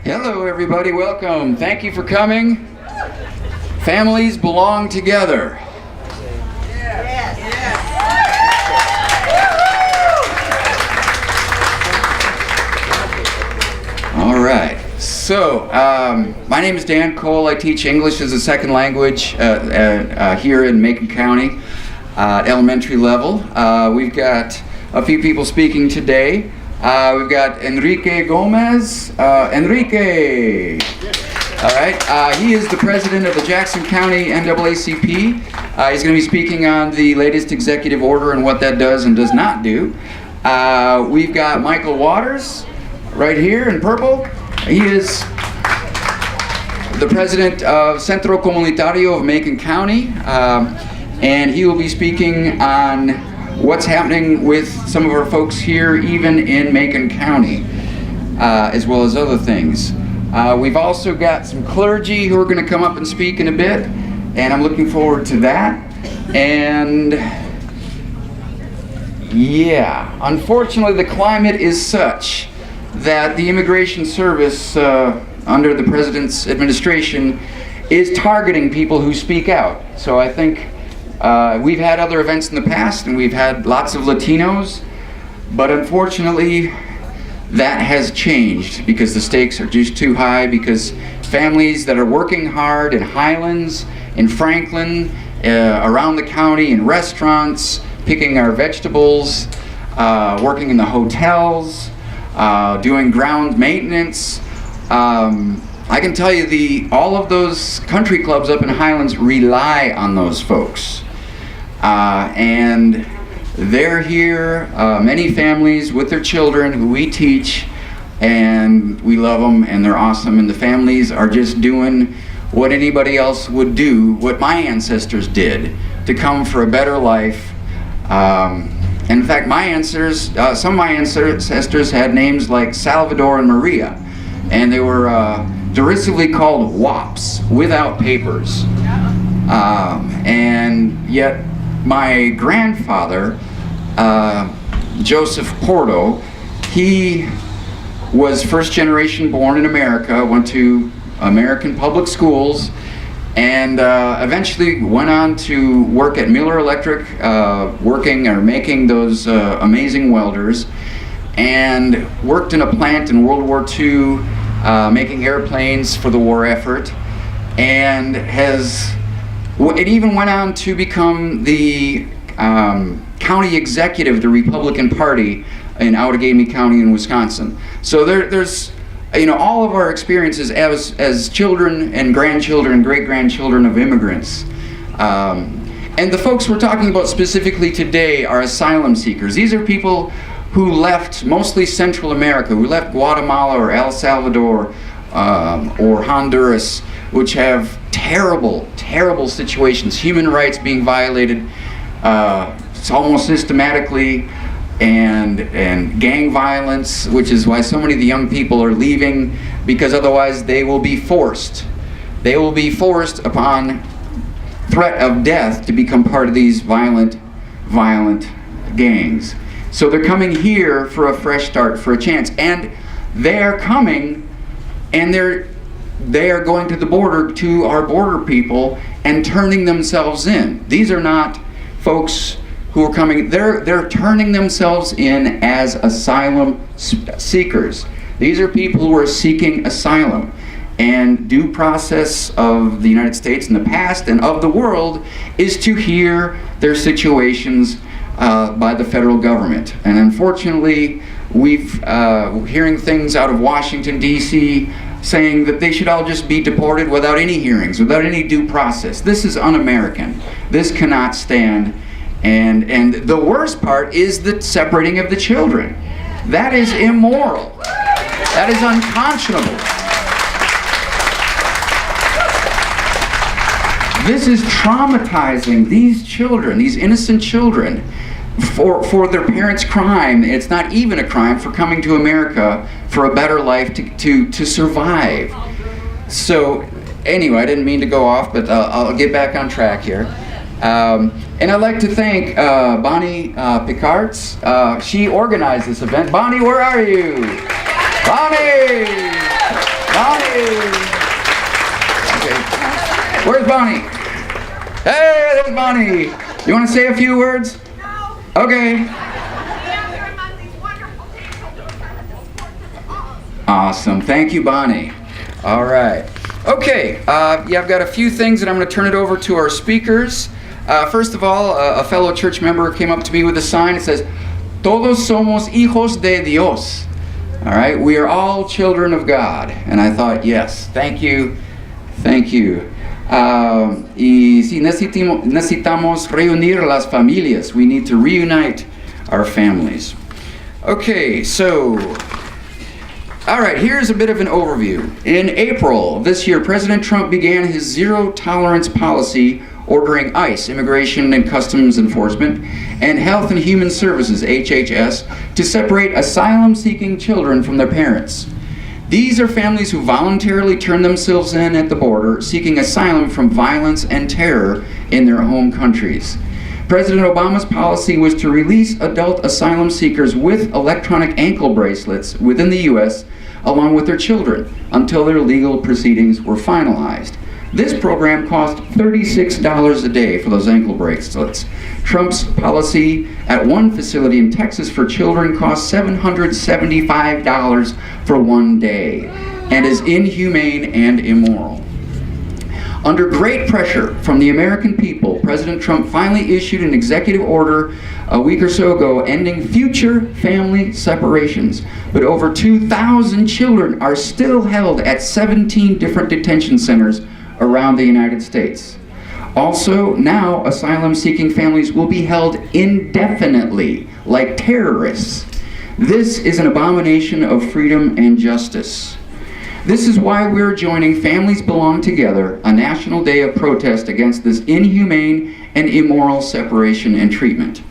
Hello everybody, welcome. Thank you for coming. Families belong together. All right, so my name is Dan Cole. I teach English as a second language here in Macon County at elementary level. We've got a few people speaking today. We've got Enrique Gomez. Enrique! All right, he is the president of the Jackson County NAACP. He's going to be speaking on the latest executive order and what that does and does not do. We've got Michael Waters right here in purple. He is the president of Centro Comunitario of Macon County, and he will be speaking on what's happening with some of our folks here, even in Macon County, as well as other things. We've also got some clergy who are going to come up and speak in a bit, and I'm looking forward to that. And yeah, unfortunately the climate is such that the Immigration Service, under the President's administration, is targeting people who speak out. So I think we've had other events in the past, and we've had lots of Latinos, but unfortunately that has changed because the stakes are just too high, because families that are working hard in Highlands, in Franklin, around the county, in restaurants, picking our vegetables, working in the hotels, doing ground maintenance. I can tell you all of those country clubs up in Highlands rely on those folks. And they're here, many families with their children who we teach, and we love them and they're awesome, and the families are just doing what anybody else would do, what my ancestors did to come for a better life. And in fact, some of my ancestors had names like Salvador and Maria, and they were derisively called WAPs, without papers. And yet my grandfather, Joseph Porto, he was first generation born in America, went to American public schools, and eventually went on to work at Miller Electric, making those amazing welders, and worked in a plant in World War II, making airplanes for the war effort, and it even went on to become the county executive of the Republican Party in Outagamie County in Wisconsin. So there's all of our experiences as children and grandchildren and great-grandchildren of immigrants. And the folks we're talking about specifically today are asylum seekers. These are people who left mostly Central America, who left Guatemala or El Salvador or Honduras, which have terrible, terrible situations, human rights being violated almost systematically, and gang violence, which is why so many of the young people are leaving, because otherwise they will be forced. They will be forced upon threat of death to become part of these violent gangs. So they're coming here for a fresh start, for a chance, and they're coming, and they are going to the border, to our border people, and turning themselves in. These are not folks who are coming, they're turning themselves in as asylum seekers. These are people who are seeking asylum. And due process of the United States in the past and of the world is to hear their situations by the federal government. And unfortunately, we've hearing things out of Washington, D.C., saying that they should all just be deported without any hearings, without any due process. This is un-American. This cannot stand. And the worst part is the separating of the children. That is immoral. That is unconscionable. This is traumatizing these children, these innocent children, for their parents' crime. It's not even a crime for coming to America for a better life to survive. So anyway, I didn't mean to go off, but I'll get back on track here. And I'd like to thank Bonnie Picards. She organized this event. Bonnie, where are you? Bonnie! Bonnie. Hey, there's Bonnie. You want to say a few words? No. Okay. Awesome. Thank you, Bonnie. All right. Okay. Yeah, I've got a few things, and I'm going to turn it over to our speakers. First of all, a fellow church member came up to me with a sign. It says, "Todos somos hijos de Dios." All right. We are all children of God. And I thought, yes. Thank you. Thank you. Y si necesitamos reunir las familias. We need to reunite our families. Okay, so, all right, here's a bit of an overview. In April of this year, President Trump began his zero-tolerance policy, ordering ICE, Immigration and Customs Enforcement, and Health and Human Services, HHS, to separate asylum-seeking children from their parents. These are families who voluntarily turn themselves in at the border, seeking asylum from violence and terror in their home countries. President Obama's policy was to release adult asylum seekers with electronic ankle bracelets within the U.S. along with their children until their legal proceedings were finalized. This program cost $36 a day for those ankle bracelets. Trump's policy at one facility in Texas for children cost $775 for one day and is inhumane and immoral. Under great pressure from the American people, President Trump finally issued an executive order a week or so ago ending future family separations. But over 2,000 children are still held at 17 different detention centers around the United States. Also, now asylum-seeking families will be held indefinitely, like terrorists. This is an abomination of freedom and justice. This is why we're joining Families Belong Together, a national day of protest against this inhumane and immoral separation and treatment.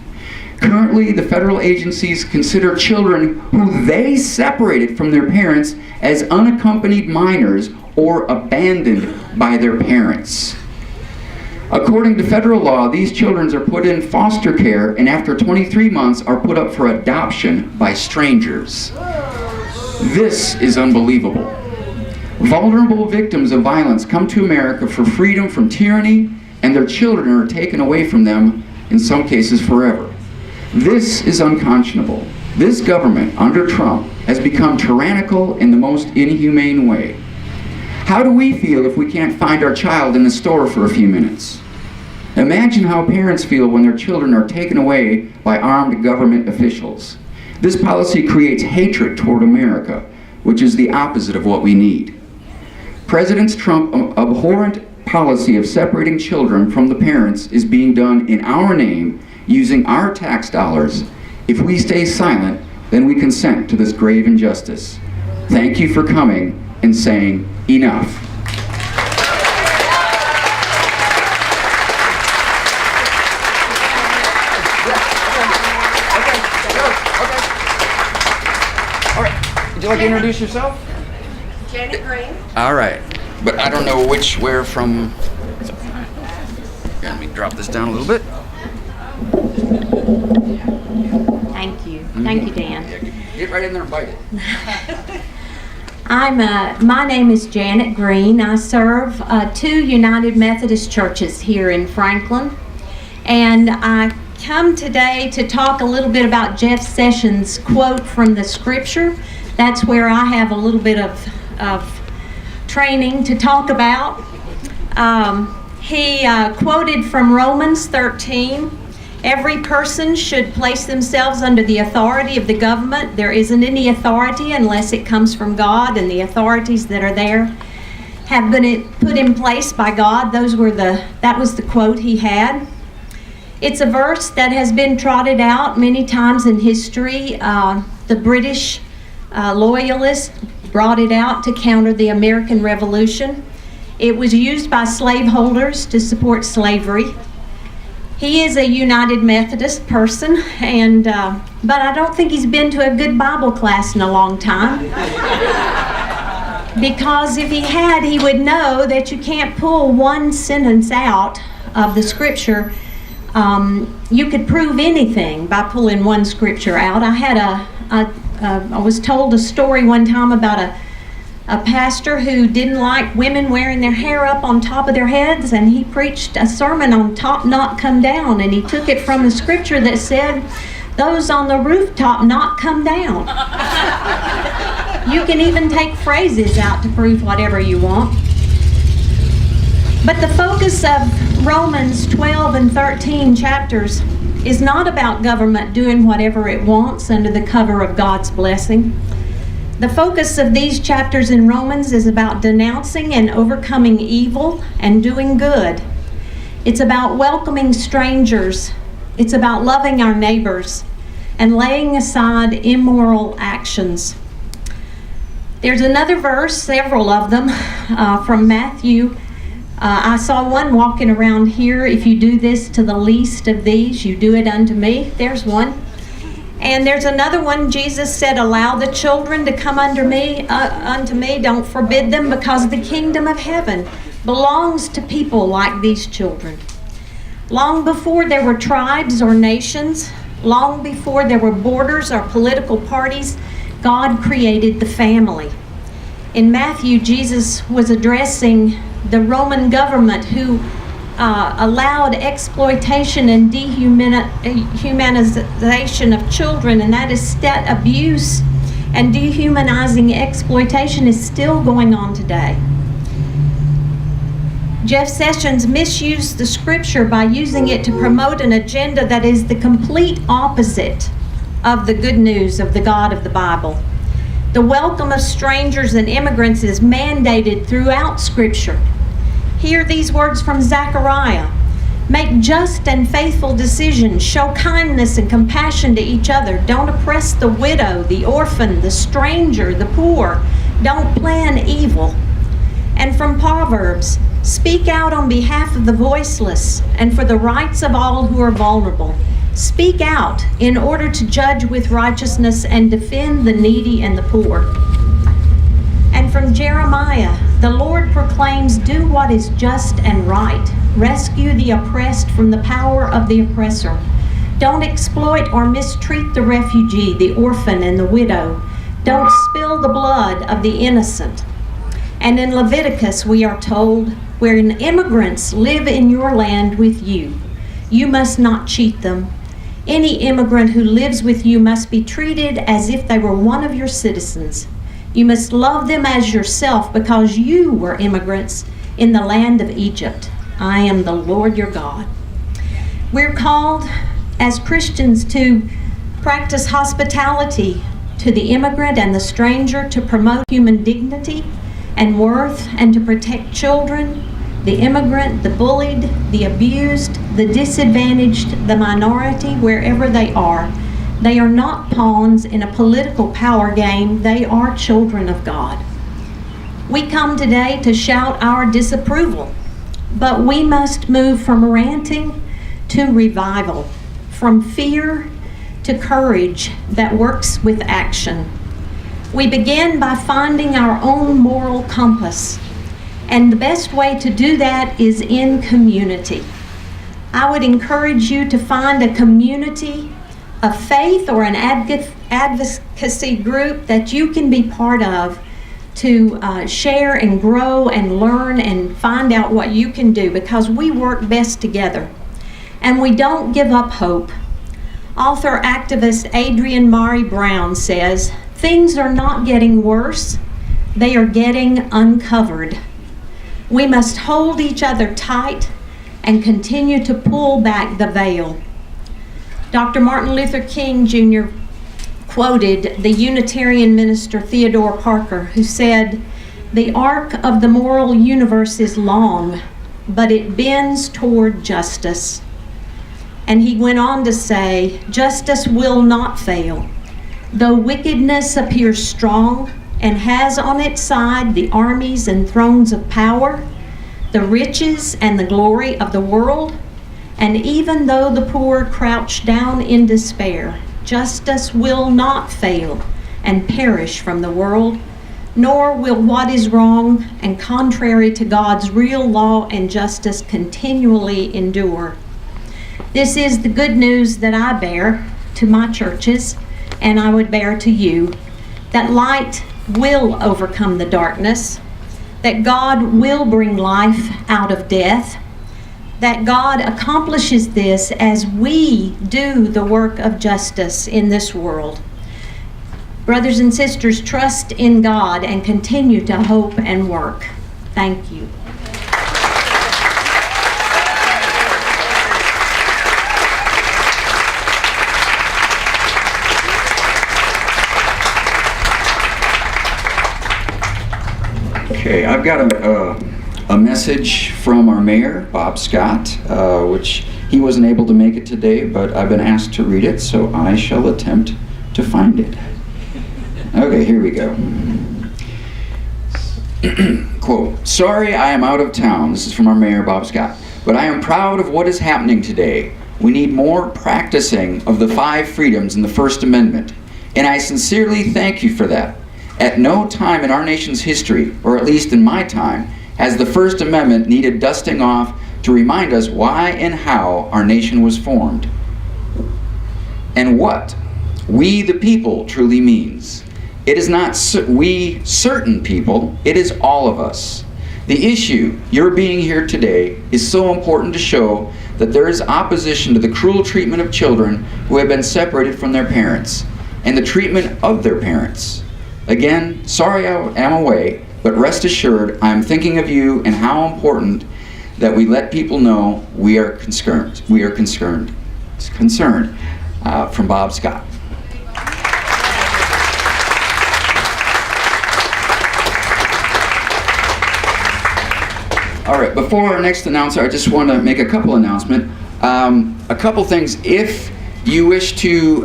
Currently, the federal agencies consider children who they separated from their parents as unaccompanied minors or abandoned by their parents. According to federal law, these children are put in foster care and after 23 months are put up for adoption by strangers. This is unbelievable. Vulnerable victims of violence come to America for freedom from tyranny, and their children are taken away from them, in some cases forever. This is unconscionable. This government, under Trump, has become tyrannical in the most inhumane way. How do we feel if we can't find our child in the store for a few minutes? Imagine how parents feel when their children are taken away by armed government officials. This policy creates hatred toward America, which is the opposite of what we need. President Trump's abhorrent policy of separating children from the parents is being done in our name, using our tax dollars. If we stay silent, then we consent to this grave injustice. Thank you for coming and saying enough. All right, would you like to introduce yourself? Janet Green. All right, but I don't know where from. Let me drop this down a little bit. Thank you. Thank you, Dan. Yeah, get right in there and bite it. My name is Janet Green. I serve 2 United Methodist churches here in Franklin. And I come today to talk a little bit about Jeff Sessions' quote from the scripture. That's where I have a little bit of training to talk about. He quoted from Romans 13. Every person should place themselves under the authority of the government. There isn't any authority unless it comes from God, and the authorities that are there have been put in place by God. That was the quote he had. It's a verse that has been trotted out many times in history. The British loyalists brought it out to counter the American Revolution. It was used by slaveholders to support slavery. He is a United Methodist person, and but I don't think he's been to a good Bible class in a long time. Because if he had, he would know that you can't pull one sentence out of the scripture. You could prove anything by pulling one scripture out. I was told a story one time about a pastor who didn't like women wearing their hair up on top of their heads, and he preached a sermon on top not come down, and he took it from the scripture that said, those on the rooftop not come down. You can even take phrases out to prove whatever you want. But the focus of Romans 12 and 13 chapters is not about government doing whatever it wants under the cover of God's blessing. The focus of these chapters in Romans is about denouncing and overcoming evil and doing good. It's about welcoming strangers. It's about loving our neighbors and laying aside immoral actions. There's another verse, several of them, from Matthew. I saw one walking around here. If you do this to the least of these, you do it unto me. There's one. And there's another one. Jesus said, allow the children to come unto me. Don't forbid them, because the kingdom of heaven belongs to people like these children. Long before there were tribes or nations, long before there were borders or political parties, God created the family. In Matthew, Jesus was addressing the Roman government who allowed exploitation and dehumanization of children, and that is abuse and dehumanizing exploitation is still going on today. Jeff Sessions misused the scripture by using it to promote an agenda that is the complete opposite of the good news of the God of the Bible. The welcome of strangers and immigrants is mandated throughout scripture. Hear these words from Zechariah. Make just and faithful decisions. Show kindness and compassion to each other. Don't oppress the widow, the orphan, the stranger, the poor. Don't plan evil. And from Proverbs, speak out on behalf of the voiceless and for the rights of all who are vulnerable. Speak out in order to judge with righteousness and defend the needy and the poor. And from Jeremiah, the Lord proclaims, do what is just and right. Rescue the oppressed from the power of the oppressor. Don't exploit or mistreat the refugee, the orphan, and the widow. Don't spill the blood of the innocent. And in Leviticus, we are told, wherein immigrants live in your land with you, you must not cheat them. Any immigrant who lives with you must be treated as if they were one of your citizens. You must love them as yourself, because you were immigrants in the land of Egypt. I am the Lord your God. We're called as Christians to practice hospitality to the immigrant and the stranger, to promote human dignity and worth, and to protect children, the immigrant, the bullied, the abused, the disadvantaged, the minority, wherever they are. They are not pawns in a political power game. They are children of God. We come today to shout our disapproval, but we must move from ranting to revival, from fear to courage that works with action. We begin by finding our own moral compass, and the best way to do that is in community. I would encourage you to find a community of faith or an advocacy group that you can be part of to share and grow and learn and find out what you can do, because we work best together and we don't give up hope. Author activist Adrienne Maree Brown says, things are not getting worse, they are getting uncovered. We must hold each other tight and continue to pull back the veil. Dr. Martin Luther King Jr. quoted the Unitarian minister Theodore Parker, who said, the arc of the moral universe is long, but it bends toward justice. And he went on to say, justice will not fail. Though wickedness appears strong and has on its side the armies and thrones of power, the riches and the glory of the world, and even though the poor crouch down in despair, justice will not fail and perish from the world, nor will what is wrong and contrary to God's real law and justice continually endure. This is the good news that I bear to my churches, and I would bear to you, that light will overcome the darkness, that God will bring life out of death, that God accomplishes this as we do the work of justice in this world. Brothers and sisters, trust in God and continue to hope and work. Thank you. Okay, I've got a message from our mayor, Bob Scott, which he wasn't able to make it today, but I've been asked to read it, so I shall attempt to find it. Okay, here we go. Quote, "Sorry I am out of town." This is from our mayor, Bob Scott. "But I am proud of what is happening today. We need more practicing of the 5 freedoms in the First Amendment, and I sincerely thank you for that. At no time in our nation's history, or at least in my time, has the First Amendment needed dusting off to remind us why and how our nation was formed, and what we the people truly means. It is not we certain people, it is all of us. The issue, your being here today, is so important to show that there is opposition to the cruel treatment of children who have been separated from their parents, and the treatment of their parents. Again, sorry I am away, but rest assured I am thinking of you and how important that we let people know we are concerned. We are concerned. From Bob Scott. All right, before our next announcer, I just want to make a couple announcements. A couple things. If you wish to,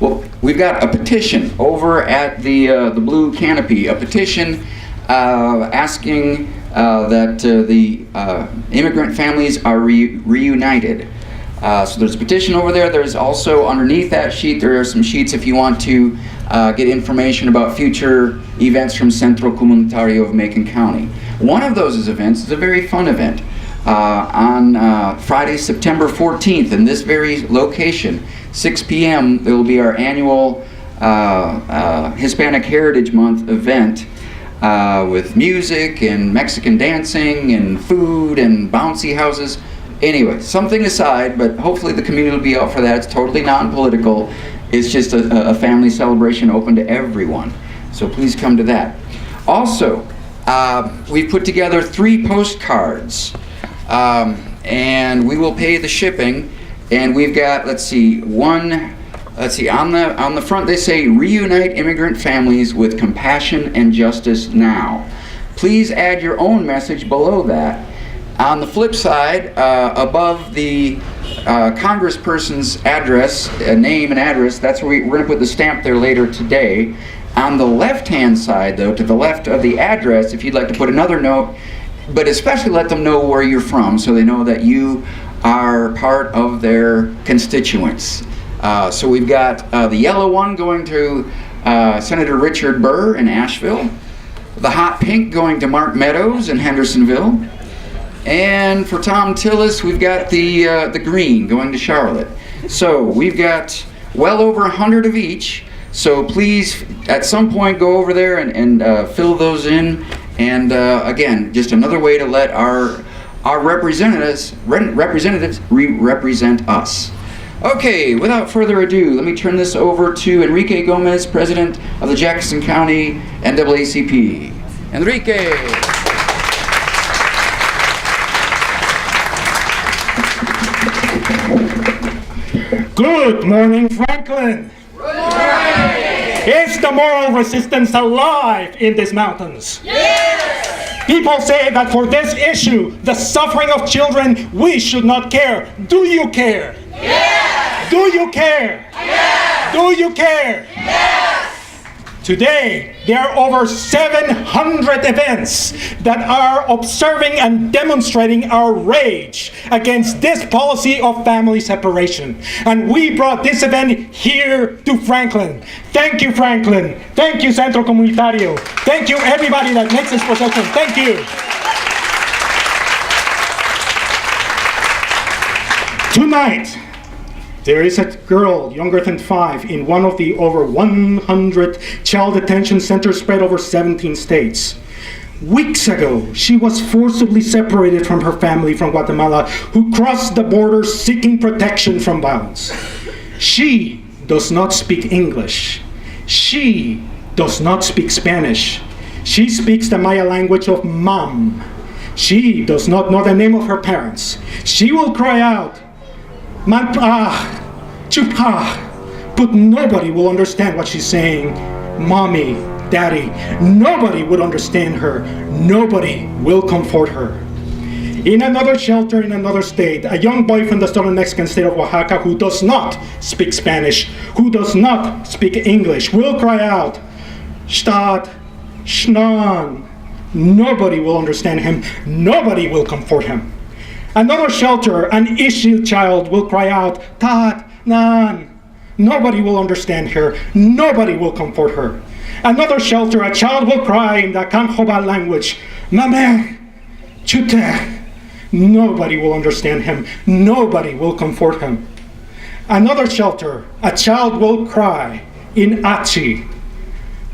well, we've got a petition over at the Blue Canopy, a petition asking that the immigrant families are reunited. So there's a petition over there. There's also underneath that sheet, there are some sheets if you want to get information about future events from Centro Comunitario of Macon County. One of those events is a very fun event on Friday, September 14th in this very location. 6 p.m. there will be our annual Hispanic Heritage Month event with music and Mexican dancing and food and bouncy houses. Anyway, something aside, but hopefully the community will be out for that. It's totally non-political. It's just a family celebration open to everyone. So please come to that. Also, we've put together 3 postcards, and we will pay the shipping. And we've got, on the front they say, "Reunite immigrant families with compassion and justice now." Please add your own message below that. On the flip side, above the congressperson's address, name and address, that's where we're going to put the stamp there later today. On the left-hand side, though, to the left of the address, if you'd like to put another note, but especially let them know where you're from so they know that you are part of their constituents. So we've got the yellow one going to Senator Richard Burr in Asheville, the hot pink going to Mark Meadows in Hendersonville, and for Tom Tillis we've got the green going to Charlotte. So we've got well over 100 of each. So please, at some point, go over there and fill those in. And again, just another way to let our representatives represent us. Okay, without further ado, let me turn this over to Enrique Gomez, President of the Jackson County NAACP. Enrique. Good morning, Franklin. Is the moral resistance alive in these mountains? Yes! People say that for this issue, the suffering of children, we should not care. Do you care? Yes! Do you care? Yes! Do you care? Yes! Today, there are over 700 events that are observing and demonstrating our rage against this policy of family separation. And we brought this event here to Franklin. Thank you, Franklin. Thank you, Centro Comunitario. Thank you, everybody that makes this procession. Thank you. Tonight, There is a girl younger than 5 in one of the over 100 child detention centers spread over 17 states. Weeks ago, she was forcibly separated from her family from Guatemala, who crossed the border seeking protection from violence. She does not speak English. She does not speak Spanish. She speaks the Maya language of Mam. She does not know the name of her parents. She will cry out, Manpa, Chupa, but nobody will understand what she's saying. Mommy, Daddy, nobody would understand her. Nobody will comfort her. In another shelter in another state, a young boy from the southern Mexican state of Oaxaca who does not speak Spanish, who does not speak English, will cry out, Shtad, Shnan. Nobody will understand him. Nobody will comfort him. Another shelter, an Ishil child will cry out, Tat, Nan. Nobody will understand her. Nobody will comfort her. Another shelter, a child will cry in the Kanjoba language, Mame, Chute. Nobody will understand him. Nobody will comfort him. Another shelter, a child will cry in Achi,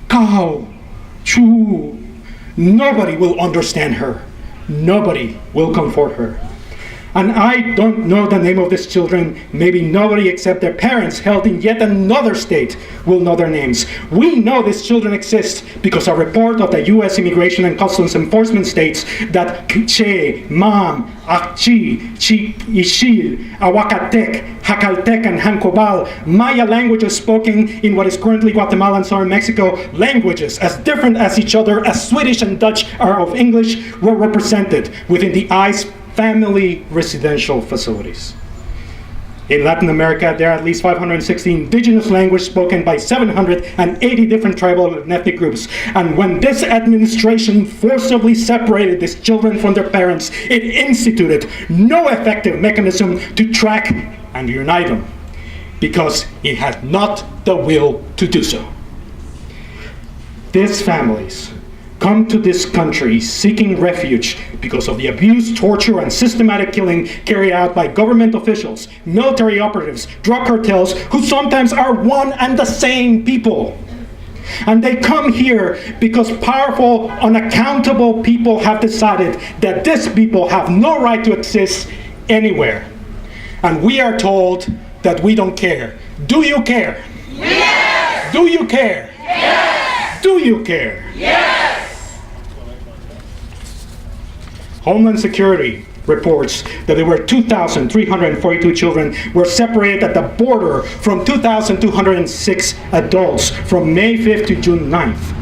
Kao, Chu. Nobody will understand her. Nobody will comfort her. And I don't know the name of these children. Maybe nobody except their parents held in yet another state will know their names. We know these children exist because a report of the U.S. Immigration and Customs Enforcement states that Che, Mam, Akchi, Chi, Ishil, Ahuacatec, Jacaltec, and Hancobal, Maya languages spoken in what is currently Guatemala and southern Mexico, languages as different as each other as Swedish and Dutch are of English, were represented within the ICE family residential facilities. In Latin America, there are at least 560 indigenous languages spoken by 780 different tribal and ethnic groups. And when this administration forcibly separated these children from their parents, it instituted no effective mechanism to track and unite them, because it had not the will to do so. These families come to this country seeking refuge because of the abuse, torture, and systematic killing carried out by government officials, military operatives, drug cartels, who sometimes are one and the same people. And they come here because powerful, unaccountable people have decided that these people have no right to exist anywhere. And we are told that we don't care. Do you care? Yes! Do you care? Yes! Do you care? Yes! Homeland Security reports that there were 2,342 children were separated at the border from 2,206 adults from May 5th to June 9th.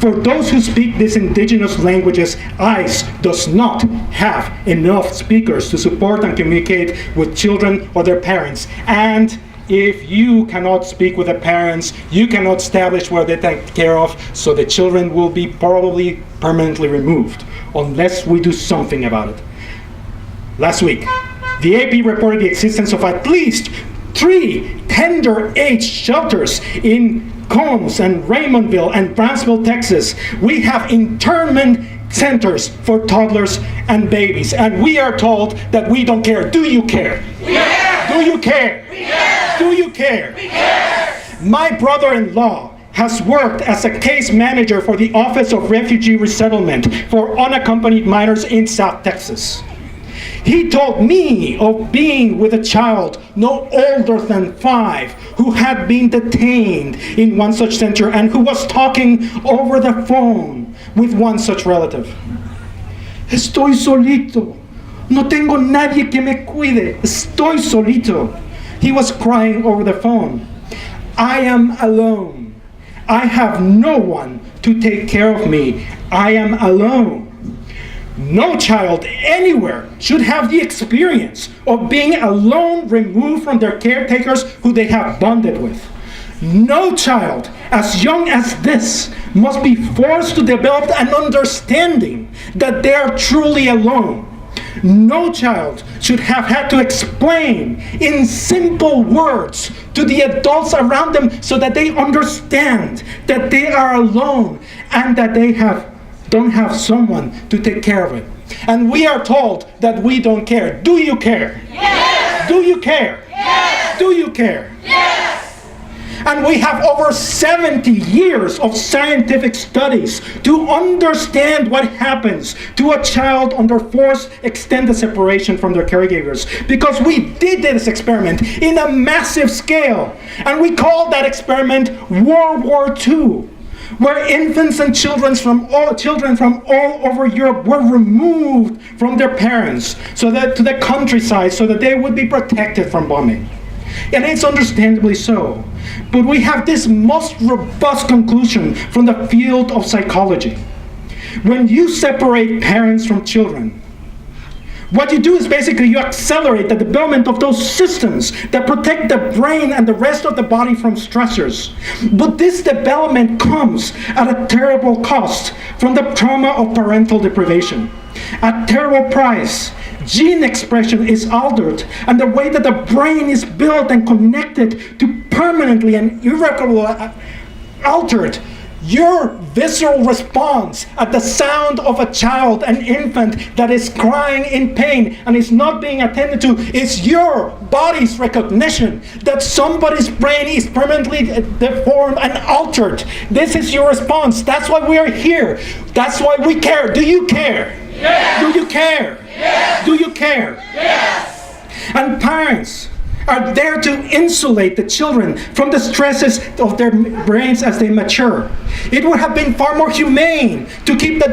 For those who speak these indigenous languages, ICE does not have enough speakers to support and communicate with children or their parents. And if you cannot speak with the parents, you cannot establish where they're taken care of, so the children will be probably permanently removed, unless we do something about it. Last week, the AP reported the existence of at least 3 tender age shelters in Combs and Raymondville and Brownsville, Texas. We have internment centers for toddlers and babies, and we are told that we don't care. Do you care? Yes! Do you care? Yes! Do you care? Yes! My brother-in-law has worked as a case manager for the Office of Refugee Resettlement for unaccompanied minors in South Texas. He told me of being with a child no older than 5 who had been detained in one such center and who was talking over the phone with one such relative. Estoy solito. No tengo nadie que me cuide. Estoy solito. He was crying over the phone. I am alone. I have no one to take care of me. I am alone. No child anywhere should have the experience of being alone, removed from their caretakers who they have bonded with. No child as young as this must be forced to develop an understanding that they are truly alone. No child should have had to explain in simple words to the adults around them so that they understand that they are alone and that they don't have someone to take care of it. And we are told that we don't care. Do you care? Yes! Do you care? Yes! Do you care? Yes! And we have over 70 years of scientific studies to understand what happens to a child under forced extended separation from their caregivers. Because we did this experiment in a massive scale. And we called that experiment World War II, where infants and children from all over Europe were removed from their parents to the countryside so that they would be protected from bombing. And it's understandably so. But we have this most robust conclusion from the field of psychology. When you separate parents from children, what you do is basically you accelerate the development of those systems that protect the brain and the rest of the body from stressors. But this development comes at a terrible cost from the trauma of parental deprivation. A terrible price. Gene expression is altered, and the way that the brain is built and connected to permanently and irreparably altered. Your visceral response at the sound of a child, an infant that is crying in pain and is not being attended to, is your body's recognition that somebody's brain is permanently deformed and altered. This is your response. That's why we are here. That's why we care. Do you care? Yes! Do you care? Yes! Do you care? Yes! And parents are there to insulate the children from the stresses of their brains as they mature. It would have been far more humane to keep the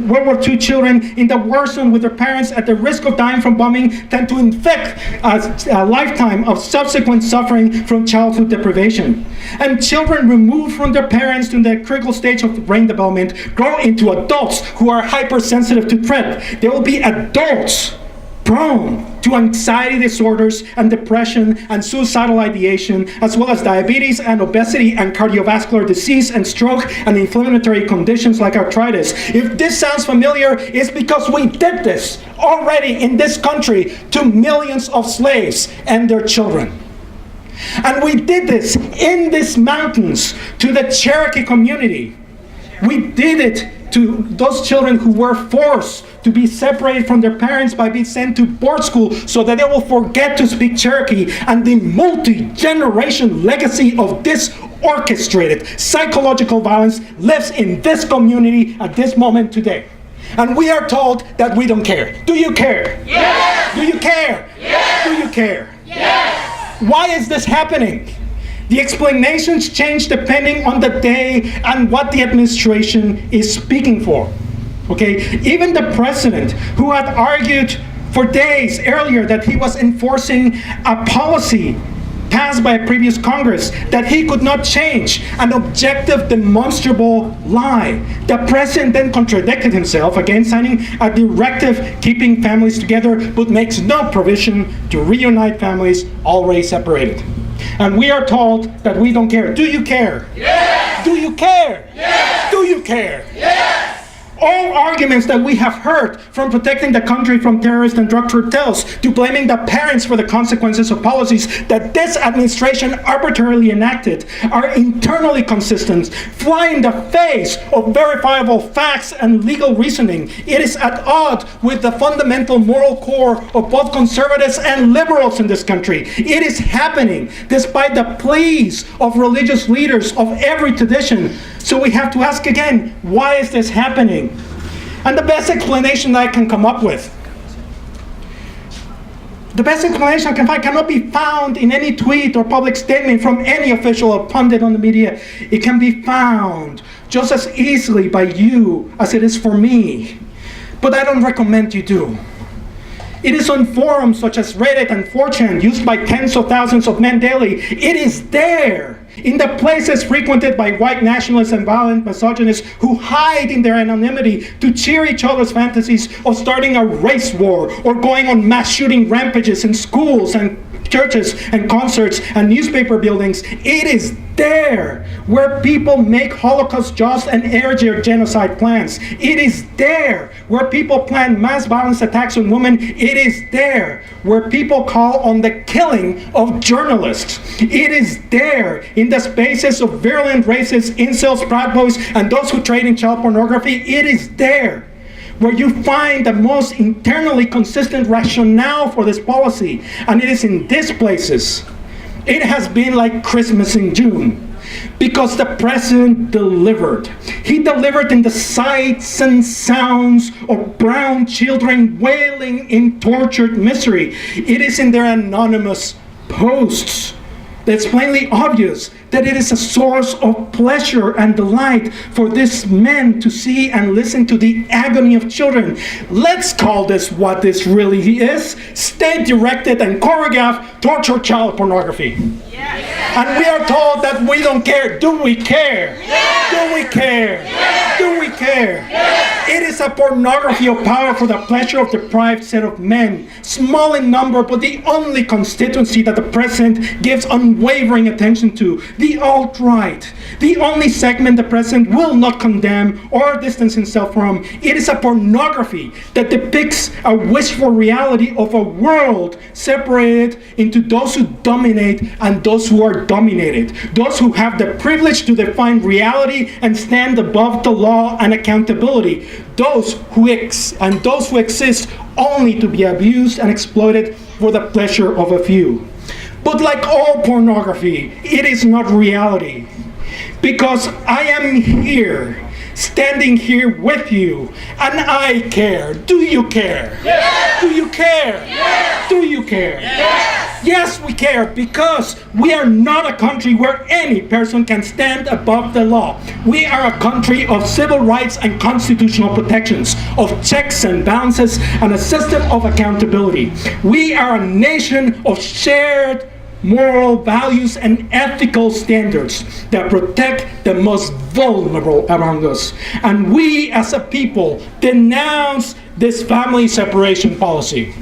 World War II children in the war zone with their parents at the risk of dying from bombing than to inflict a lifetime of subsequent suffering from childhood deprivation. And children removed from their parents in the critical stage of brain development grow into adults who are hypersensitive to threat. They will be adults prone to anxiety disorders and depression and suicidal ideation, as well as diabetes and obesity and cardiovascular disease and stroke and inflammatory conditions like arthritis. If this sounds familiar, it's because we did this already in this country to millions of slaves and their children. And we did this in these mountains to the Cherokee community. We did it to those children who were forced to be separated from their parents by being sent to board school so that they will forget to speak Cherokee. And the multi-generation legacy of this orchestrated psychological violence lives in this community at this moment today. And we are told that we don't care. Do you care? Yes! Do you care? Yes! Do you care? Yes! Why is this happening? The explanations change depending on the day and what the administration is speaking for. Okay, even the president, who had argued for days earlier that he was enforcing a policy passed by a previous Congress that he could not change, an objective, demonstrable lie. The president then contradicted himself, again signing a directive keeping families together, but makes no provision to reunite families already separated. And we are told that we don't care. Do you care? Yes! Do you care? Yes! Do you care? Yes! All arguments that we have heard, from protecting the country from terrorists and drug cartels to blaming the parents for the consequences of policies that this administration arbitrarily enacted, are internally consistent, fly in the face of verifiable facts and legal reasoning. It is at odds with the fundamental moral core of both conservatives and liberals in this country. It is happening despite the pleas of religious leaders of every tradition. So we have to ask again, why is this happening? And the best explanation that I can come up with, the best explanation I can find cannot be found in any tweet or public statement from any official or pundit on the media. It can be found just as easily by you as it is for me. But I don't recommend you do. It is on forums such as Reddit and 4chan, used by tens of thousands of men daily. It is there, in the places frequented by white nationalists and violent misogynists who hide in their anonymity to cheer each other's fantasies of starting a race war or going on mass shooting rampages in schools and churches and concerts and newspaper buildings. It is there where people make Holocaust just and air genocide plans. It is there where people plan mass violence attacks on women. It is there where people call on the killing of journalists. It is there in the spaces of virulent racists, incels, proud boys, and those who trade in child pornography. It is there where you find the most internally consistent rationale for this policy, and it is in these places. It has been like Christmas in June, because the president delivered. He delivered in the sights and sounds of brown children wailing in tortured misery. It is in their anonymous posts. It's plainly obvious that it is a source of pleasure and delight for these men to see and listen to the agony of children. Let's call this what this really is: state-directed and choreographed torture child pornography. Yes. And we are told that we don't care. Do we care? Yes. Do we care? Yes. Do we care? Yes. It is a pornography of power for the pleasure of deprived set of men, small in number, but the only constituency that the president gives unwavering attention to, the alt-right, the only segment the president will not condemn or distance himself from. It is a pornography that depicts a wishful reality of a world separated into those who dominate and those who are dominated, those who have the privilege to define reality and stand above the law and accountability, those who exist only to be abused and exploited for the pleasure of a few. But like all pornography, it is not reality. Because I am here, standing here with you, and I care. Do you care? Yes. Do you care? Yes. Do you care? Yes. Yes, we care, because we are not a country where any person can stand above the law. We are a country of civil rights and constitutional protections, of checks and balances, and a system of accountability. We are a nation of shared moral values and ethical standards that protect the most vulnerable among us. And we as a people denounce this family separation policy.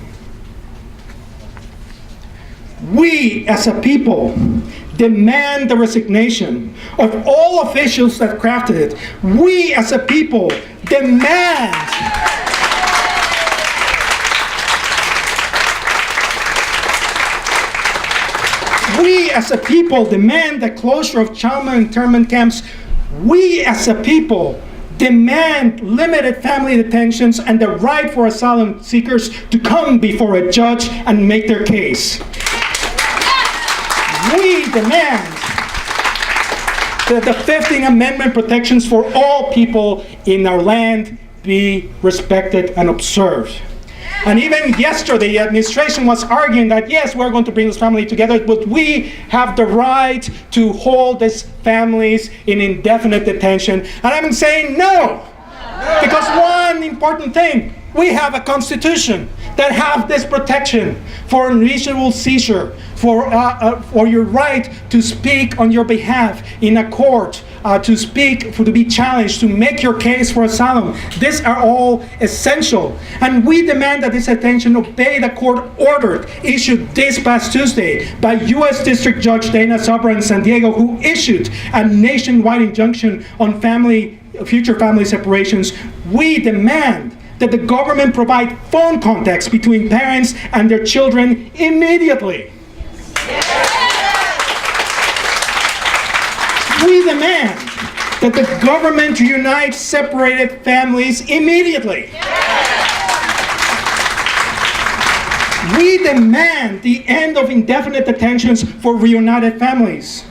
We as a people demand the resignation of all officials that crafted it. We as a people demand We as a people demand the closure of child internment camps. We as a people demand limited family detentions and the right for asylum seekers to come before a judge and make their case. We demand that the 15th Amendment protections for all people in our land be respected and observed. And even yesterday, the administration was arguing that, yes, we're going to bring this family together, but we have the right to hold these families in indefinite detention. And I'm saying no. Because one important thing, we have a constitution that have this protection for unreasonable seizure, for your right to speak on your behalf in a court, to speak, to be challenged, to make your case for asylum. These are all essential. And we demand that this detention obey the court order issued this past Tuesday by U.S. District Judge Dana Sabra in San Diego, who issued a nationwide injunction on future family separations. We demand that the government provide phone contacts between parents and their children immediately. We demand that the government reunite separated families immediately. We demand the end of indefinite detentions for reunited families.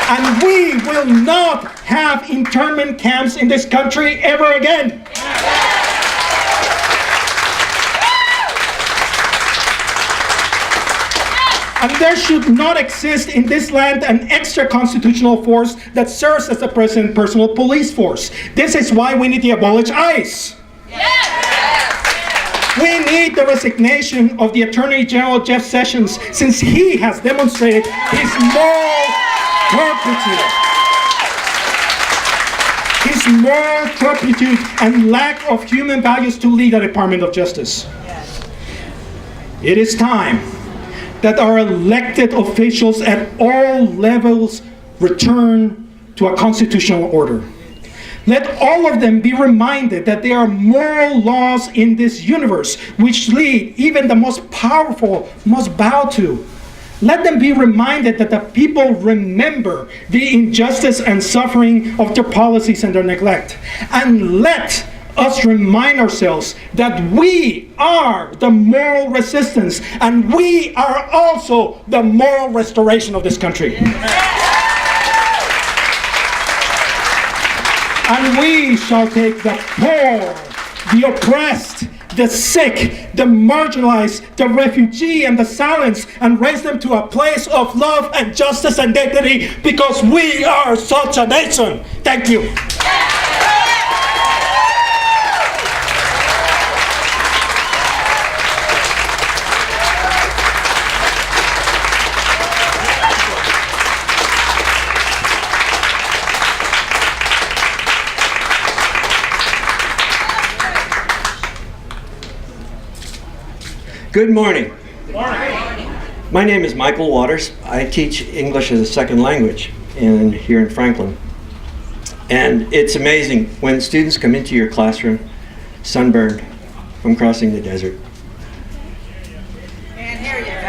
And we will not have internment camps in this country ever again. And there should not exist in this land an extra constitutional force that serves as the president's personal police force. This is why we need to abolish ICE. We need the resignation of the Attorney General Jeff Sessions, since he has demonstrated his moral turpitude and lack of human values to lead the Department of Justice. It is time that our elected officials at all levels return to a constitutional order. Let all of them be reminded that there are moral laws in this universe which lead even the most powerful must bow to. Let them be reminded that the people remember the injustice and suffering of their policies and their neglect. And let us remind ourselves that we are the moral resistance and we are also the moral restoration of this country. And we shall take the poor, the oppressed, the sick, the marginalized, the refugee, and the silenced, and raise them to a place of love and justice and dignity, because we are such a nation. Thank you. Good morning. My name is Michael Waters. I teach English as a second language here in Franklin. And it's amazing when students come into your classroom sunburned from crossing the desert.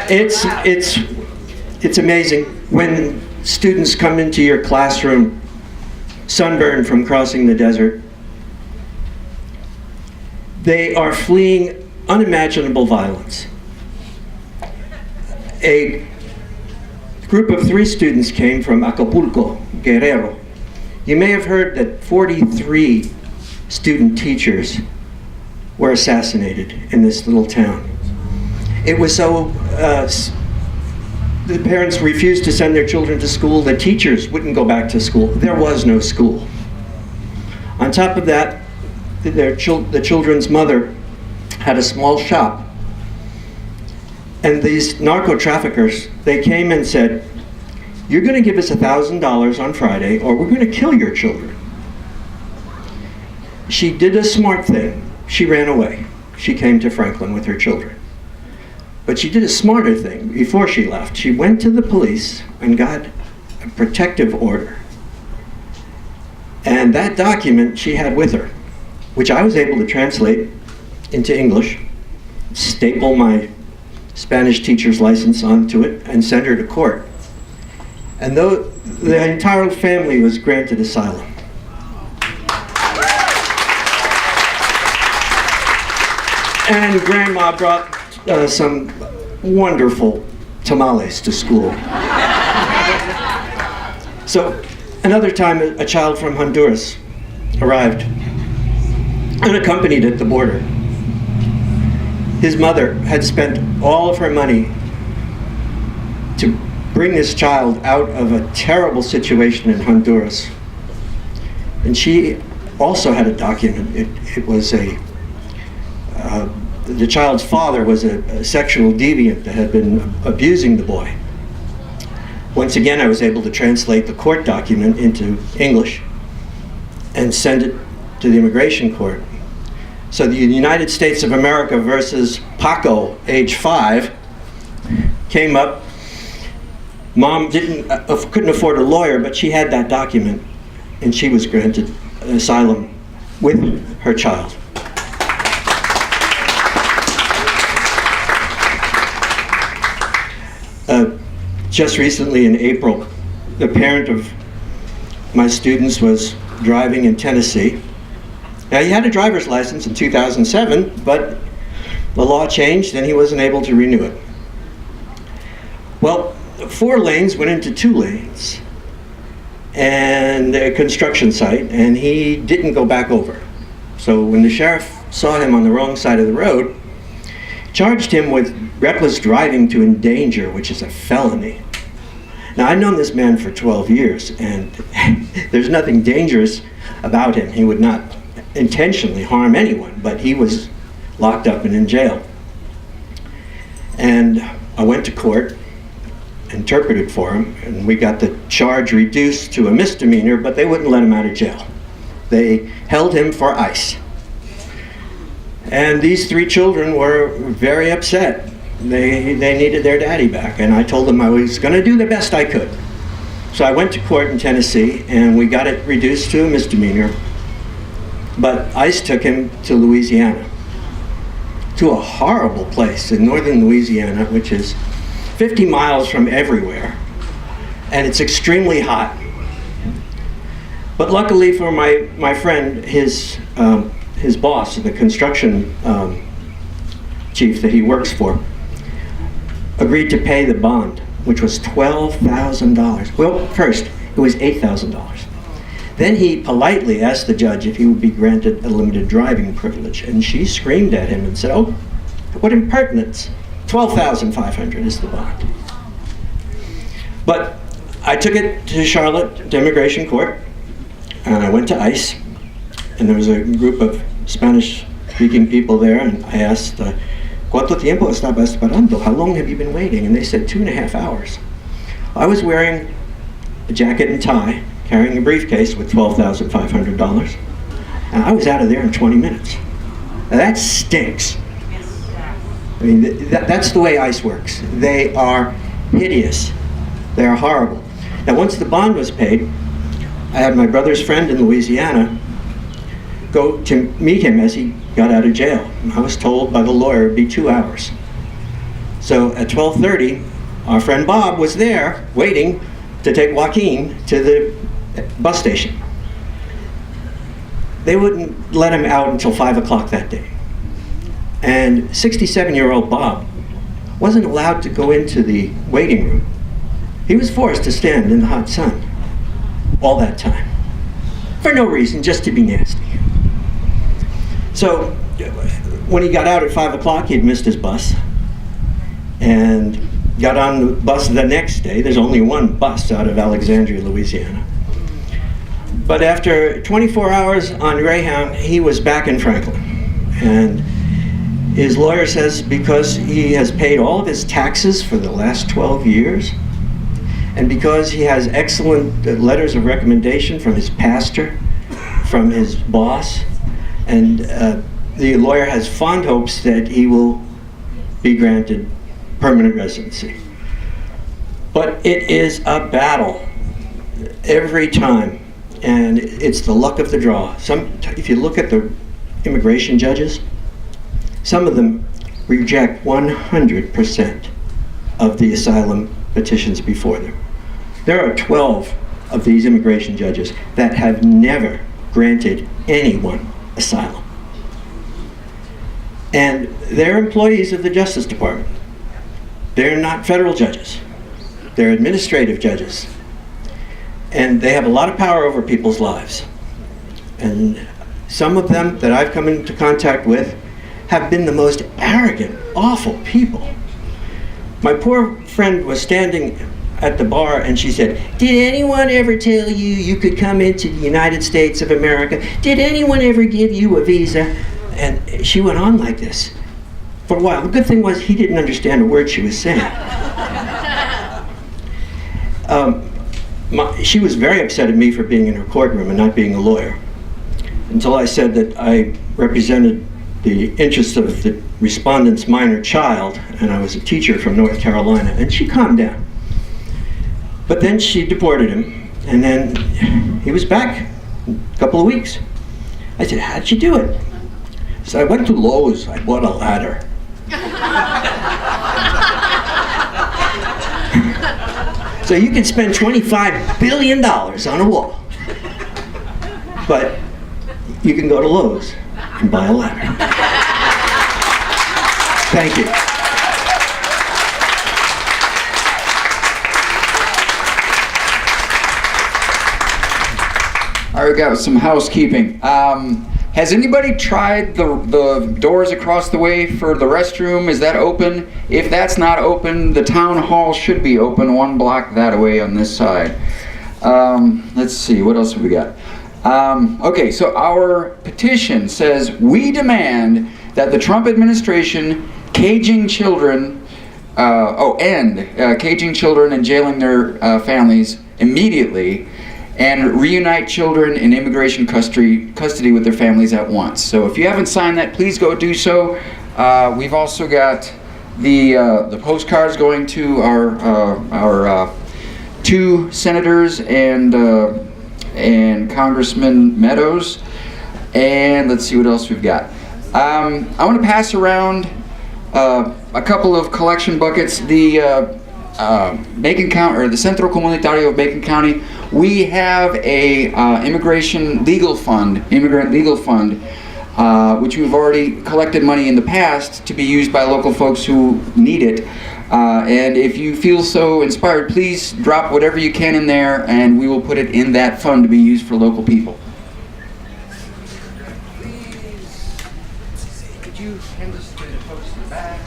It's amazing when students come into your classroom sunburned from crossing the desert. They are fleeing unimaginable violence. A group of 3 students came from Acapulco, Guerrero. You may have heard that 43 student teachers were assassinated in this little town. It was so, the parents refused to send their children to school, the teachers wouldn't go back to school. There was no school. On top of that, the children's mother had a small shop. And these narco traffickers, they came and said, "You're going to give us $1,000 on Friday or we're going to kill your children." She did a smart thing. She ran away. She came to Franklin with her children. But she did a smarter thing before she left. She went to the police and got a protective order. And that document she had with her, which I was able to translate into English, staple my Spanish teacher's license onto it, and send her to court. And though the entire family was granted asylum. And Grandma brought some wonderful tamales to school. So another time, a child from Honduras arrived unaccompanied at the border. His mother had spent all of her money to bring this child out of a terrible situation in Honduras. And she also had a document. It was the child's father was a sexual deviant that had been abusing the boy. Once again, I was able to translate the court document into English and send it to the immigration court. So the United States of America versus Paco, age 5, came up. Mom couldn't afford a lawyer, but she had that document, and she was granted asylum with her child. Just recently in April, the parent of my students was driving in Tennessee. Now, he had a driver's license in 2007, but the law changed and he wasn't able to renew it. Well, 4 lanes went into 2 lanes and a construction site, and he didn't go back over. So when the sheriff saw him on the wrong side of the road, charged him with reckless driving to endanger, which is a felony. Now, I've known this man for 12 years, and there's nothing dangerous about him. He would not intentionally harm anyone, but he was locked up and in jail. And I went to court, interpreted for him, and we got the charge reduced to a misdemeanor, but they wouldn't let him out of jail. They held him for ICE. And these 3 children were very upset. They needed their daddy back, and I told them I was going to do the best I could. So I went to court in Tennessee, and we got it reduced to a misdemeanor, but ICE took him to Louisiana, to a horrible place in northern Louisiana, which is 50 miles from everywhere, and it's extremely hot. But luckily for my friend, his boss, the construction chief that he works for, agreed to pay the bond, which was $12,000. Well, first, it was $8,000. Then he politely asked the judge if he would be granted a limited driving privilege, and she screamed at him and said, "Oh, what impertinence. $12,500 is the bond." But I took it to Charlotte, to immigration court, and I went to ICE, and there was a group of Spanish-speaking people there, and I asked, "¿Cuánto tiempo estaba esperando? How long have you been waiting?" And they said 2.5 hours. I was wearing a jacket and tie, carrying a briefcase with $12,500, and I was out of there in 20 minutes. Now that stinks. I mean, that's the way ICE works. They are hideous. They are horrible. Now, once the bond was paid, I had my brother's friend in Louisiana go to meet him as he got out of jail. And I was told by the lawyer it'd be 2 hours. So at 12:30, our friend Bob was there waiting to take Joaquin to the bus station. They wouldn't let him out until 5 o'clock that day. And 67-year-old Bob wasn't allowed to go into the waiting room. He was forced to stand in the hot sun all that time, for no reason, just to be nasty. So when he got out at 5 o'clock, he'd missed his bus and got on the bus the next day. There's only one bus out of Alexandria, Louisiana. But after 24 hours on Greyhound, he was back in Franklin. And his lawyer says because he has paid all of his taxes for the last 12 years, and because he has excellent letters of recommendation from his pastor, from his boss, and the lawyer has fond hopes that he will be granted permanent residency. But it is a battle every time, and it's the luck of the draw. If you look at the immigration judges, some of them reject 100% of the asylum petitions before them. There are 12 of these immigration judges that have never granted anyone asylum. And they're employees of the Justice Department. They're not federal judges. They're administrative judges. And they have a lot of power over people's lives. And some of them that I've come into contact with have been the most arrogant, awful people. My poor friend was standing at the bar and she said, "Did anyone ever tell you you could come into the United States of America? Did anyone ever give you a visa?" And she went on like this for a while. The good thing was he didn't understand a word she was saying. She was very upset at me for being in her courtroom and not being a lawyer, until I said that I represented the interests of the respondent's minor child, and I was a teacher from North Carolina, and she calmed down. But then she deported him, and then he was back a couple of weeks. I said, "How'd you do it?" So I went to Lowe's, I bought a ladder. So you can spend $25 billion on a wall, but you can go to Lowe's and buy a ladder. Thank you. All right, we got some housekeeping. Has anybody tried the doors across the way for the restroom? Is that open? If that's not open, the town hall should be open 1 block that way on this side. Let's see, what else have we got? Okay, so our petition says, we demand that the Trump administration caging children, end caging children and jailing their families immediately, and reunite children in immigration custody with their families at once. So if you haven't signed that, please go do so. We've also got the postcards going to our 2 senators and Congressman Meadows. And let's see what else we've got. I want to pass around a couple of collection buckets. The Macon County, or the Centro Comunitario of Macon County, we have a immigrant legal fund, which we've already collected money in the past to be used by local folks who need it. And if you feel so inspired, please drop whatever you can in there, and we will put it in that fund to be used for local people. Could you hand this to the folks in the back?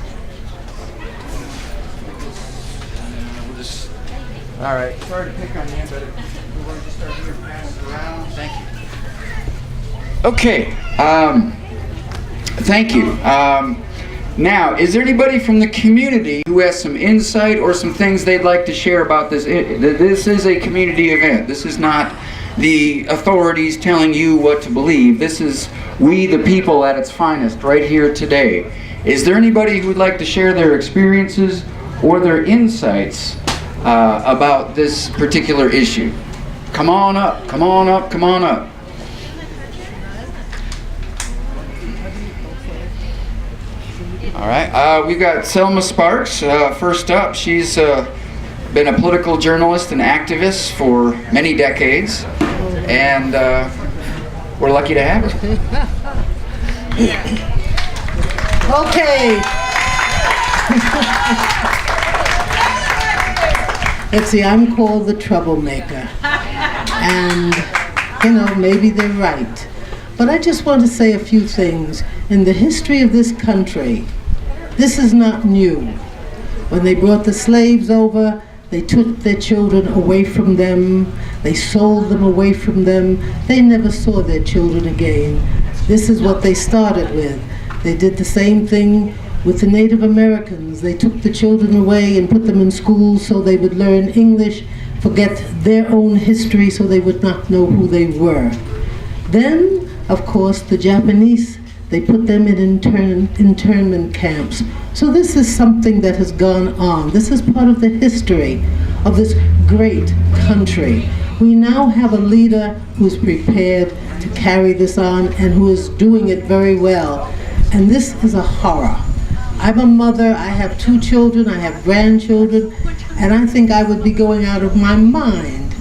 All right. Sorry to pick on you, but we're going to start here and pass it around. Thank you. Okay. Thank you. Now, is there anybody from the community who has some insight or some things they'd like to share about this? This is a community event. This is not the authorities telling you what to believe. This is we the people at its finest right here today. Is there anybody who would like to share their experiences or their insights about this particular issue? Come on up, come on up, come on up. All right, we've got Selma Sparks first up. She's been a political journalist and activist for many decades, and we're lucky to have her. Okay. Let's see, I'm called the troublemaker. And, you know, maybe they're right. But I just want to say a few things. In the history of this country, this is not new. When they brought the slaves over, they took their children away from them. They sold them away from them. They never saw their children again. This is what they started with. They did the same thing with the Native Americans. They took the children away and put them in schools so they would learn English, forget their own history so they would not know who they were. Then, of course, the Japanese, they put them in internment camps. So this is something that has gone on. This is part of the history of this great country. We now have a leader who's prepared to carry this on and who is doing it very well. And this is a horror. I'm a mother, I have 2 children, I have grandchildren, and I think I would be going out of my mind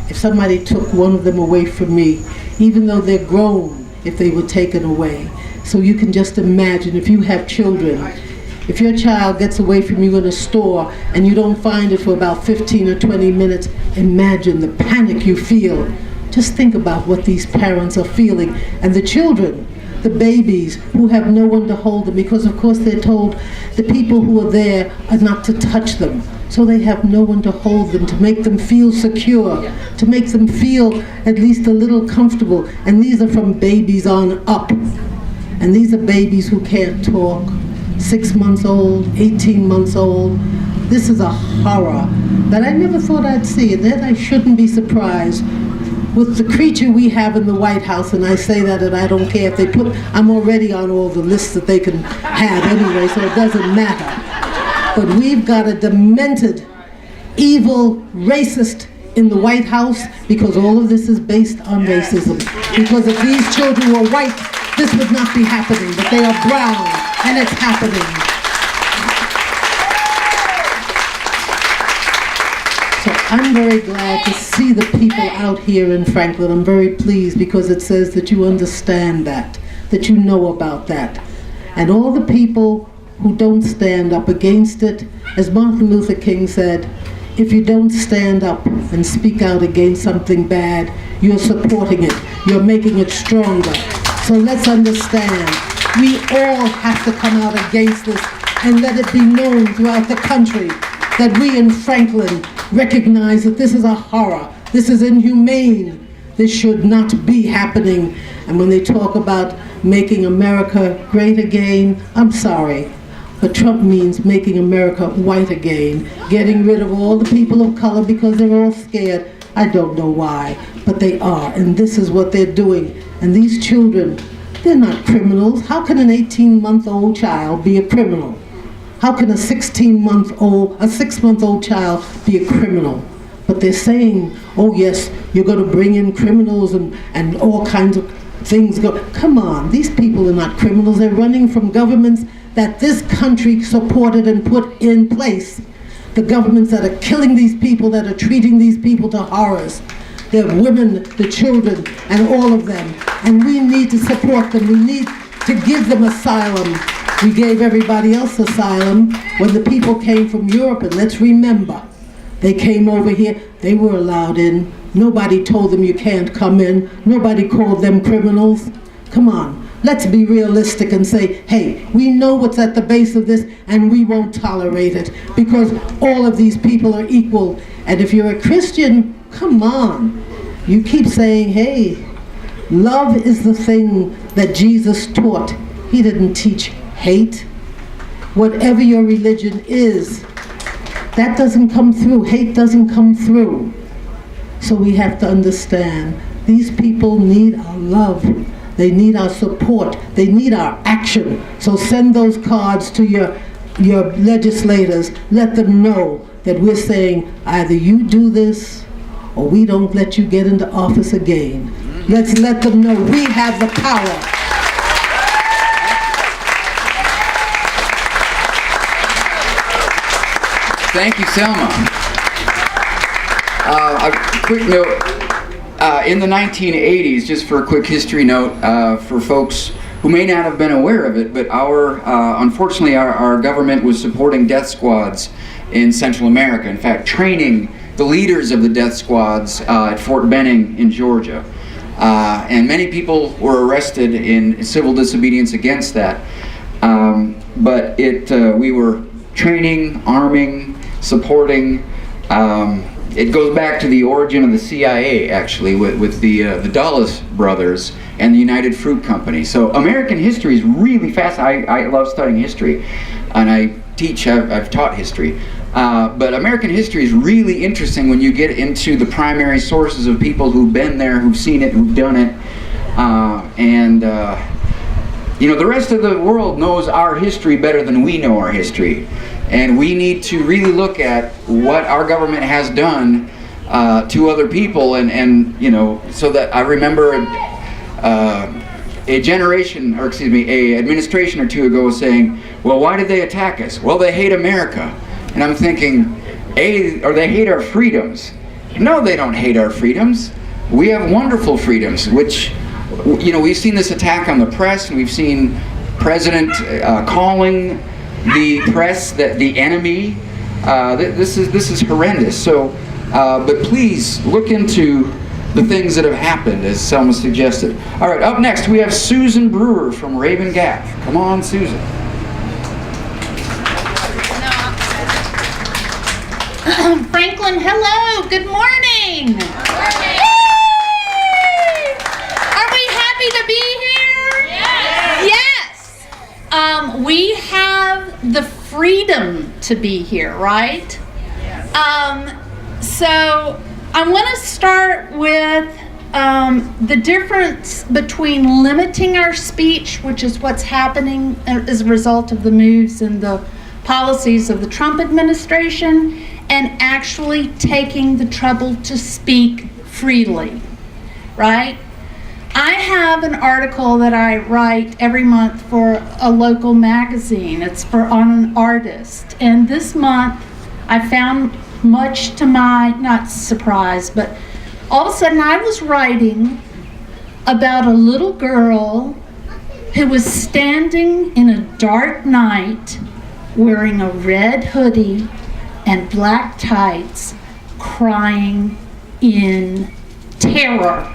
if somebody took one of them away from me, even though they're grown, if they were taken away. So you can just imagine if you have children, if your child gets away from you in a store and you don't find it for about 15 or 20 minutes, imagine the panic you feel. Just think about what these parents are feeling. And the children, the babies who have no one to hold them, because of course they're told the people who are there are not to touch them. So they have no one to hold them, to make them feel secure, to make them feel at least a little comfortable. And these are from babies on up. And these are babies who can't talk, 6 months old, 18 months old. This is a horror that I never thought I'd see, and that I shouldn't be surprised with the creature we have in the White House. And I say that, and I don't care if they put, I'm already on all the lists that they can have anyway, so it doesn't matter. But we've got a demented, evil, racist in the White House, because all of this is based on racism. Because if these children were white, this would not be happening, but they are brown, and it's happening. So I'm very glad to see the people out here in Franklin. I'm very pleased because it says that you understand that you know about that. And all the people who don't stand up against it, as Martin Luther King said, if you don't stand up and speak out against something bad, you're supporting it, you're making it stronger. So let's understand, we all have to come out against this and let it be known throughout the country that we in Franklin recognize that this is a horror, this is inhumane, this should not be happening. And when they talk about making America great again, I'm sorry, but Trump means making America white again, getting rid of all the people of color because they're all scared. I don't know why, but they are, and this is what they're doing. And these children, they're not criminals. How can an 18-month-old child be a criminal? How can a 6-month-old child be a criminal? But they're saying, oh yes, you're going to bring in criminals and all kinds of things. Come on, these people are not criminals. They're running from governments that this country supported and put in place the governments that are killing these people, that are treating these people to horrors. The women, the children, and all of them. And we need to support them. We need to give them asylum. We gave everybody else asylum when the people came from Europe, and let's remember, they came over here, they were allowed in. Nobody told them you can't come in. Nobody called them criminals. Come on, let's be realistic and say, hey, we know what's at the base of this, and we won't tolerate it, because all of these people are equal. And if you're a Christian, come on. You keep saying, hey, love is the thing that Jesus taught. He didn't teach hate. Whatever your religion is, that doesn't come through. Hate doesn't come through. So we have to understand, these people need our love. They need our support. They need our action. So send those cards to your legislators. Let them know that we're saying, either you do this, or we don't let you get into office again. Let's let them know we have the power. Thank you, Selma. A quick note, in the 1980s, just for a quick history note, for folks who may not have been aware of it, but unfortunately our government was supporting death squads in Central America. In fact, training the leaders of the death squads at Fort Benning in Georgia. And many people were arrested in civil disobedience against that. But we were training, arming, supporting. It goes back to the origin of the CIA, actually, with the Dulles brothers and the United Fruit Company. So American history is really fast. I love studying history, and I've taught history. But American history is really interesting when you get into the primary sources of people who've been there, who've seen it, who've done it. The rest of the world knows our history better than we know our history. And we need to really look at what our government has done to other people, so that I remember an administration or two ago saying, well, why did they attack us? Well, they hate America. And I'm thinking, or they hate our freedoms. No, they don't hate our freedoms. We have wonderful freedoms, which, we've seen this attack on the press, and we've seen President calling the press the enemy. This is horrendous. So, but please look into the things that have happened, as Selma suggested. All right, up next we have Susan Brewer from Raven Gap. Come on, Susan. Franklin, hello, good morning. Are we happy to be here? Yes. We have the freedom to be here, right? So I want to start with the difference between limiting our speech, which is what's happening as a result of the moves and the policies of the Trump administration, and actually taking the trouble to speak freely, right? I have an article that I write every month for a local magazine. It's on an artist. And this month, I found, much to my, not surprise, but all of a sudden I was writing about a little girl who was standing in a dark night wearing a red hoodie and black tights, crying in terror.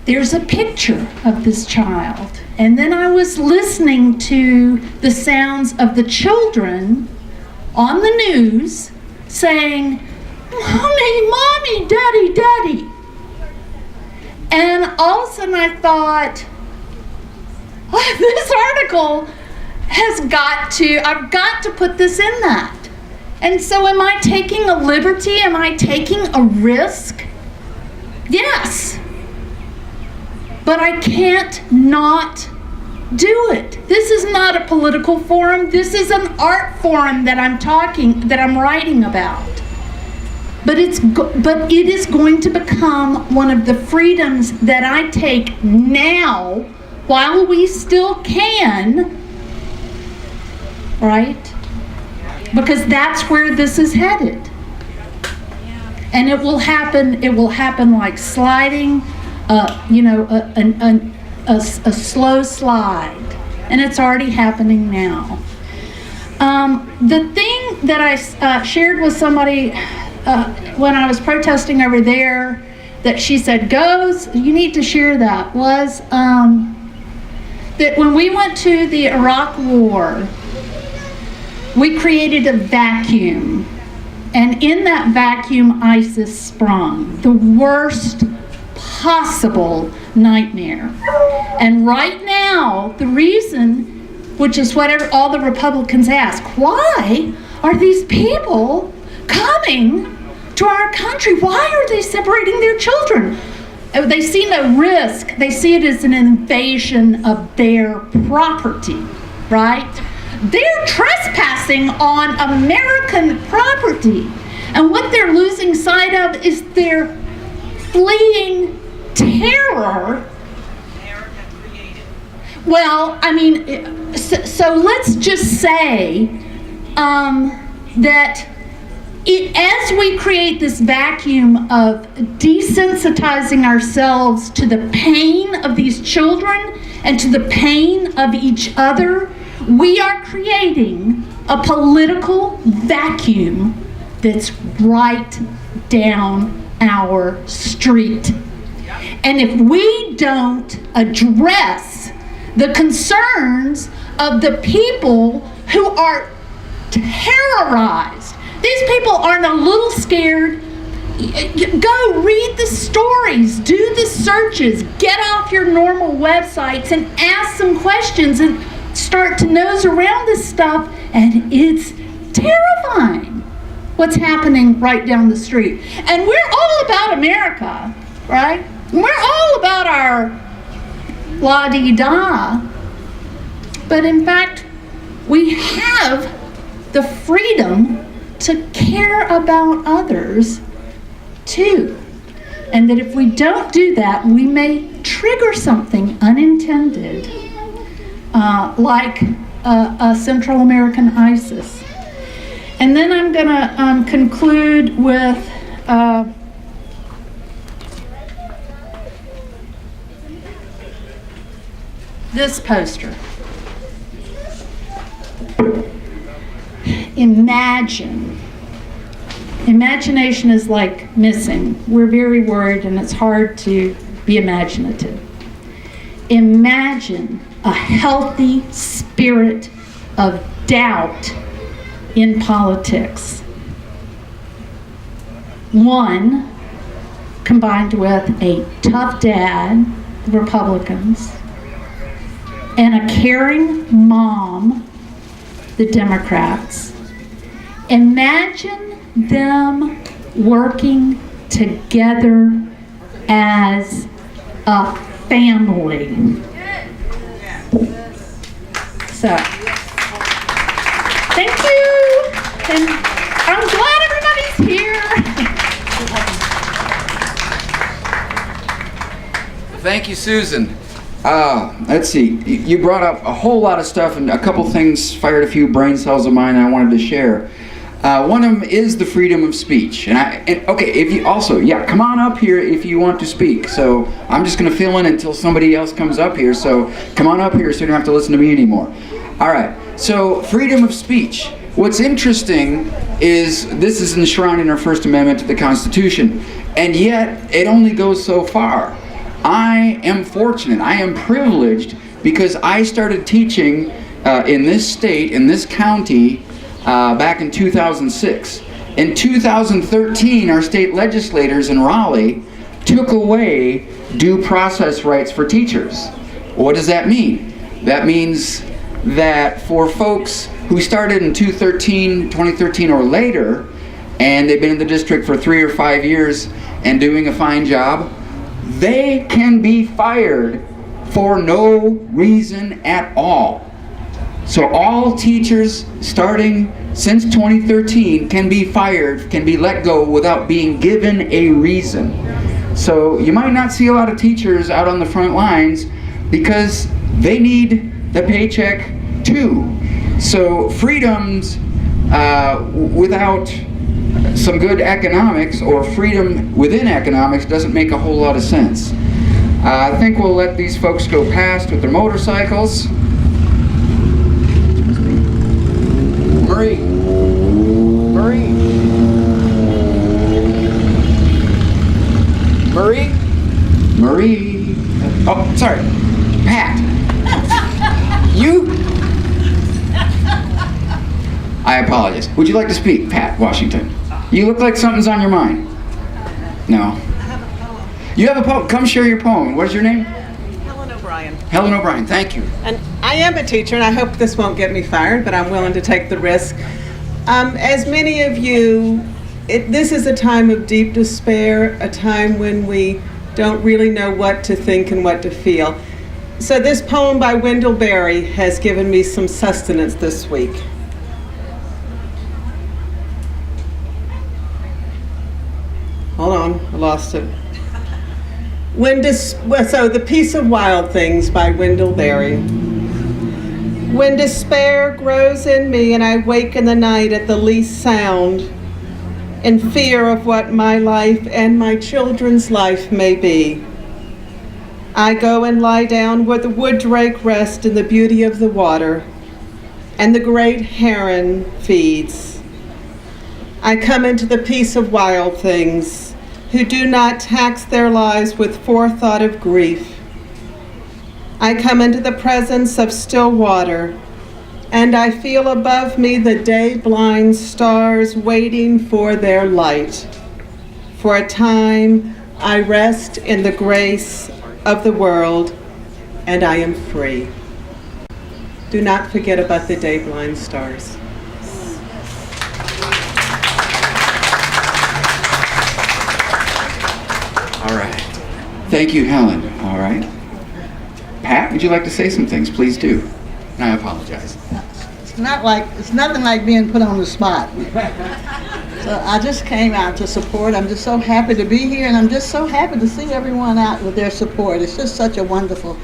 There's a picture of this child. And then I was listening to the sounds of the children on the news saying, "Mommy, Mommy, Daddy, Daddy." And all of a sudden I thought, this article I've got to put this in that. And so am I taking a liberty? Am I taking a risk? Yes. But I can't not do it. This is not a political forum. This is an art forum that I'm writing about. But it is going to become one of the freedoms that I take now while we still can, right? because that's where this is headed. And it will happen like sliding, a slow slide. And it's already happening now. The thing that I shared with somebody when I was protesting over there, that she said, "Goes, you need to share that," was that when we went to the Iraq War, we created a vacuum. And in that vacuum, ISIS sprung. The worst possible nightmare. And right now, the reason, which is what all the Republicans ask, why are these people coming to our country? Why are they separating their children? They see no risk. They see it as an invasion of their property, right? They're trespassing on American property. And what they're losing sight of is their fleeing terror. Well, I mean, so let's just say that as we create this vacuum of desensitizing ourselves to the pain of these children and to the pain of each other, we are creating a political vacuum that's right down our street. And if we don't address the concerns of the people who are terrorized, these people aren't a little scared. Go read the stories, do the searches, get off your normal websites and ask some questions and start to nose around this stuff, and it's terrifying what's happening right down the street. And we're all about America, right? We're all about our la-di-da. But in fact, we have the freedom to care about others too. And that if we don't do that, we may trigger something unintended, like a Central American ISIS. And then I'm going to conclude with this poster. Imagine. Imagination is like missing. We're very worried and it's hard to be imaginative. Imagine a healthy spirit of doubt in politics. One, combined with a tough dad, the Republicans, and a caring mom, the Democrats. Imagine them working together as a family. So, thank you, and I'm glad everybody's here. Thank you, Susan. Let's see. You brought up a whole lot of stuff, and a couple things fired a few brain cells of mine I wanted to share. One of them is the freedom of speech. Okay, if you also, come on up here if you want to speak. So I'm just going to fill in until somebody else comes up here. So come on up here so you don't have to listen to me anymore. All right. So freedom of speech. What's interesting is this is enshrined in our First Amendment to the Constitution, and yet it only goes so far. I am fortunate, I am privileged, because I started teaching in this state, in this county, back in 2006. In 2013, our state legislators in Raleigh took away due process rights for teachers. What does that mean? That means that for folks who started in 2013 or later, and they've been in the district for 3 or 5 years and doing a fine job, they can be fired for no reason at all. So all teachers starting since 2013 can be fired, can be let go without being given a reason. So you might not see a lot of teachers out on the front lines because they need the paycheck too. So freedoms without some good economics or freedom within economics doesn't make a whole lot of sense. I think we'll let these folks go past with their motorcycles. Marie. Marie. Marie. Marie. Oh, sorry. Pat. You. I apologize. Would you like to speak, Pat Washington? You look like something's on your mind. No. You have a poem. Come share your poem. What is your name? Helen O'Brien. Helen O'Brien. Thank you. And I am a teacher, and I hope this won't get me fired, but I'm willing to take the risk. As many of you, this is a time of deep despair, a time when we don't really know what to think and what to feel. So this poem by Wendell Berry has given me some sustenance this week. Hold on, I lost it. So The Peace of Wild Things by Wendell Berry. When despair grows in me and I wake in the night at the least sound, in fear of what my life and my children's life may be, I go and lie down where the wood drake rests in the beauty of the water, and the great heron feeds. I come into the peace of wild things, who do not tax their lives with forethought of grief. I come into the presence of still water, and I feel above me the day-blind stars waiting for their light. For a time, I rest in the grace of the world, and I am free. Do not forget about the day-blind stars. All right. Thank you, Helen. All right. Pat, would you like to say some things? Please do. And I apologize. It's nothing like being put on the spot. So I just came out to support. I'm just so happy to be here, and I'm just so happy to see everyone out with their support. It's just such a wonderful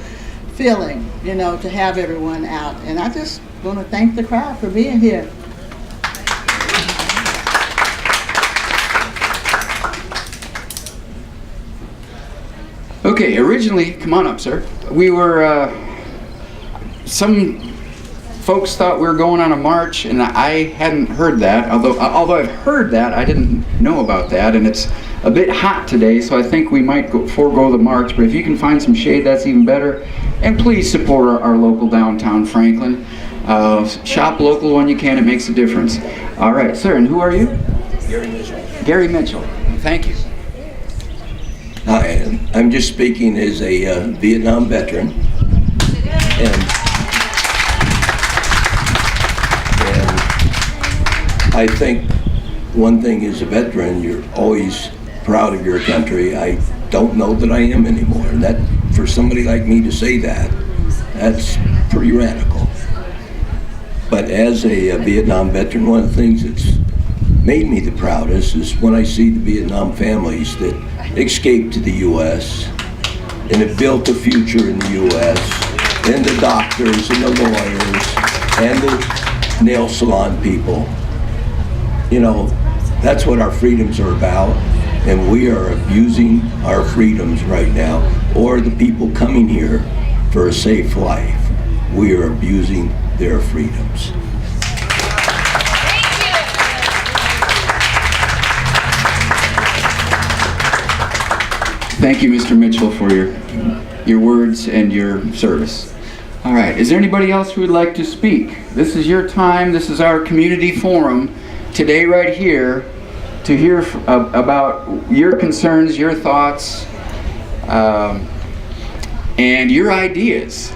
feeling, to have everyone out. And I just want to thank the crowd for being here. Okay, originally, come on up, sir. We were, some folks thought we were going on a march, and I hadn't heard that. Although I've heard that, I didn't know about that, and it's a bit hot today, so I think we might forego the march. But if you can find some shade, that's even better. And please support our local downtown Franklin. Shop local when you can; it makes a difference. All right, sir. And who are you? Gary Mitchell. Gary Mitchell. Thank you. Hi, I'm just speaking as a Vietnam veteran, and I think one thing as a veteran, you're always proud of your country. I don't know that I am anymore, and that for somebody like me to say that, that's pretty radical. But as a Vietnam veteran, one of the things that's made me the proudest is when I see the Vietnam families that escaped to the U.S. and have built a future in the U.S. and the doctors and the lawyers and the nail salon people. That's what our freedoms are about, and we are abusing our freedoms right now, or the people coming here for a safe life. We are abusing their freedoms. Thank you, Mr. Mitchell, for your words and your service. All right, is there anybody else who would like to speak? This is your time. This is our community forum today right here to hear about your concerns, your thoughts, and your ideas.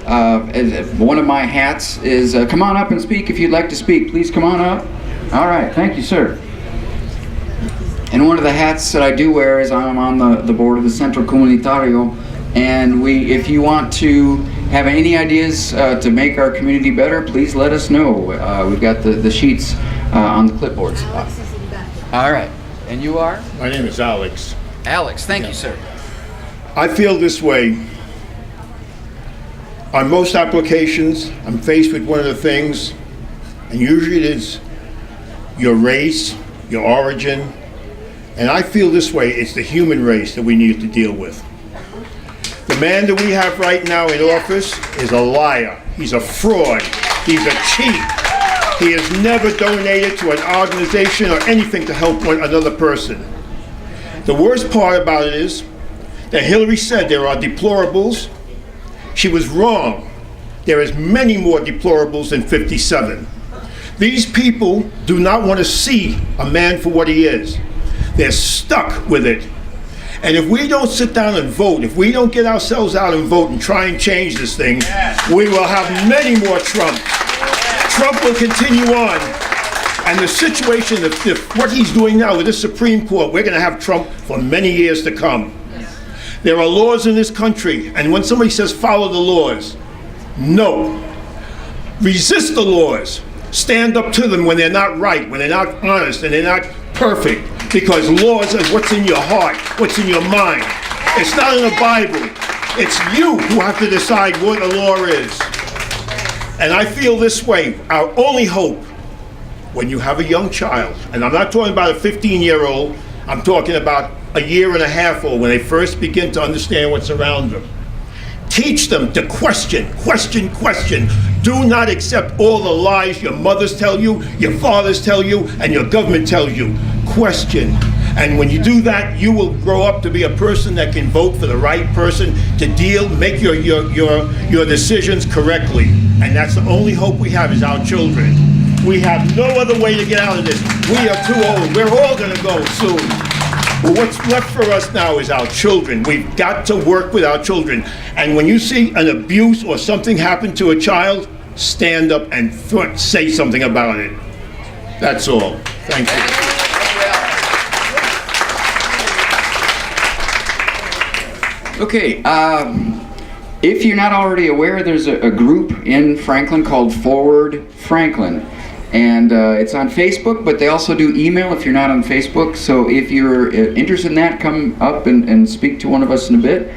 One of my hats is come on up and speak if you'd like to speak. Please come on up. All right, thank you, sir. And one of the hats that I do wear is I'm on the board of the Centro Comunitario, and if you want to have any ideas to make our community better, please let us know. We've got the sheets on the clipboards. All right, and you are? My name is Alex. Alex, thank you, sir. I feel this way. On most applications, I'm faced with one of the things, and usually it is your race, your origin, and I feel this way, it's the human race that we need to deal with. The man that we have right now in office is a liar. He's a fraud. He's a cheat. He has never donated to an organization or anything to help another person. The worst part about it is that Hillary said there are deplorables. She was wrong. There is many more deplorables than 57. These people do not want to see a man for what he is. They're stuck with it. And if we don't sit down and vote, if we don't get ourselves out and vote and try and change this thing, we will have many more Trumps. Trump will continue on. And the situation, what he's doing now with this Supreme Court, we're going to have Trump for many years to come. There are laws in this country, and when somebody says follow the laws, no. Resist the laws. Stand up to them when they're not right, when they're not honest, and they're not perfect. Because laws is what's in your heart, what's in your mind. It's not in the Bible. It's you who have to decide what a law is. And I feel this way. Our only hope, when you have a young child, and I'm not talking about a 15-year-old, I'm talking about a year and a half old, when they first begin to understand what's around them. Teach them to question. Do not accept all the lies your mothers tell you, your fathers tell you, and your government tells you. Question. And when you do that, you will grow up to be a person that can vote for the right person to make your decisions correctly. And that's the only hope we have is our children. We have no other way to get out of this. We are too old. We're all going to go soon. But what's left for us now is our children. We've got to work with our children. And when you see an abuse or something happen to a child, stand up and say something about it. That's all. Thank you. Okay, if you're not already aware, there's a group in Franklin called Forward Franklin. And it's on Facebook, but they also do email if you're not on Facebook. So if you're interested in that, come up and speak to one of us in a bit.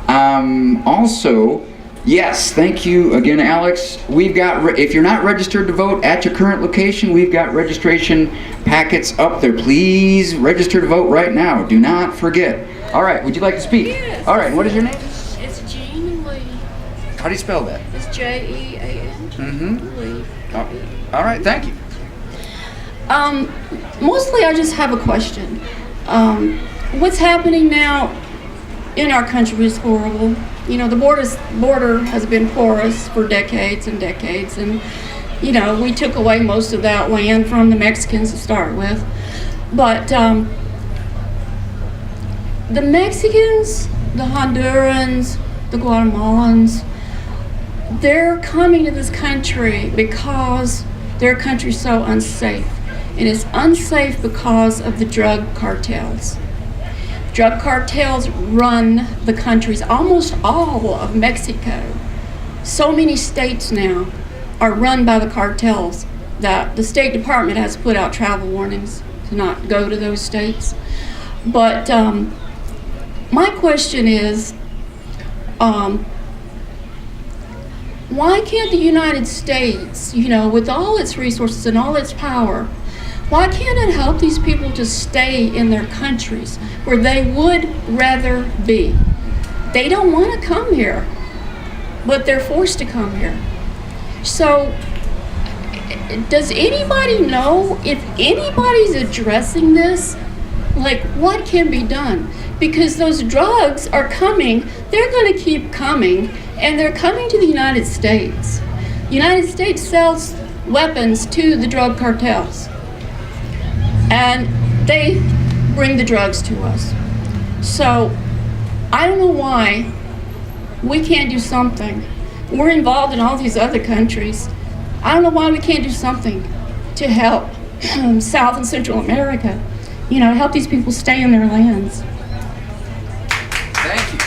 Also, yes, thank you again, Alex. We've got, if you're not registered to vote at your current location, we've got registration packets up there. Please register to vote right now. Do not forget. All right, would you like to speak? Yes. All right, what is your name? It's Jean Lee. How do you spell that? It's Jean. Lee. All right, thank you. Mostly I just have a question. What's happening now in our country is horrible. You know, the border has been porous for decades and decades, and you know, we took away most of that land from the Mexicans to start with. But the Mexicans, the Hondurans, the Guatemalans, they're coming to this country because their country's so unsafe. And it's unsafe because of the drug cartels. Drug cartels run the countries, almost all of Mexico. So many states now are run by the cartels that the State Department has put out travel warnings to not go to those states. But my question is, why can't the United States, you know, with all its resources and all its power, why can't it help these people to stay in their countries where they would rather be? They don't want to come here, but they're forced to come here. So, does anybody know if anybody's addressing this? Like, what can be done? Because those drugs are coming, they're going to keep coming, and they're coming to the United States. The United States sells weapons to the drug cartels, and they bring the drugs to us. So I don't know why we can't do something. We're involved in all these other countries. I don't know why we can't do something to help South and Central America, you know, help these people stay in their lands. Thank you.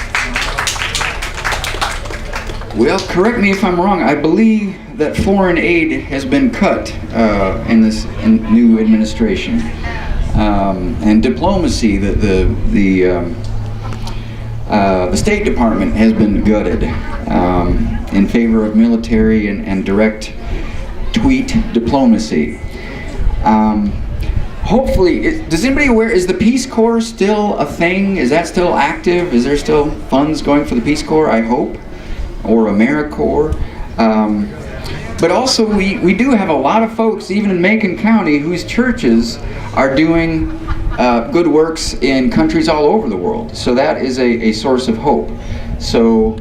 Well, correct me if I'm wrong. I believe that foreign aid has been cut in this new administration, and diplomacy. The State Department has been gutted in favor of military and direct tweet diplomacy. Hopefully, does anybody aware, is the Peace Corps still a thing? Is that still active? Is there still funds going for the Peace Corps, I hope? Or AmeriCorps? But also, we do have a lot of folks, even in Macon County, whose churches are doing good works in countries all over the world. So that is a source of hope. So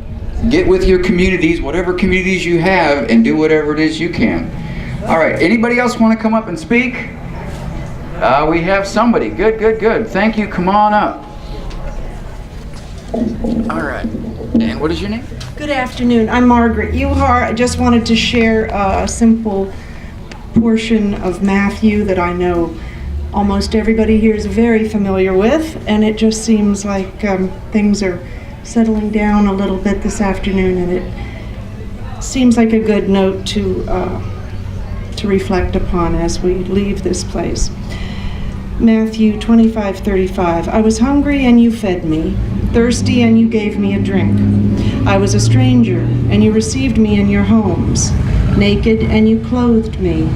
get with your communities, whatever communities you have, and do whatever it is you can. All right, anybody else want to come up and speak? We have somebody. Good, good, good. Thank you. Come on up. All right. And what is your name? Good afternoon. I'm Margaret Uhar. I just wanted to share a simple portion of Matthew that I know almost everybody here is very familiar with, and it just seems like things are settling down a little bit this afternoon, and it seems like a good note to reflect upon as we leave this place. Matthew 25:35. I was hungry and you fed me, thirsty and you gave me a drink. I was a stranger and you received me in your homes, naked and you clothed me.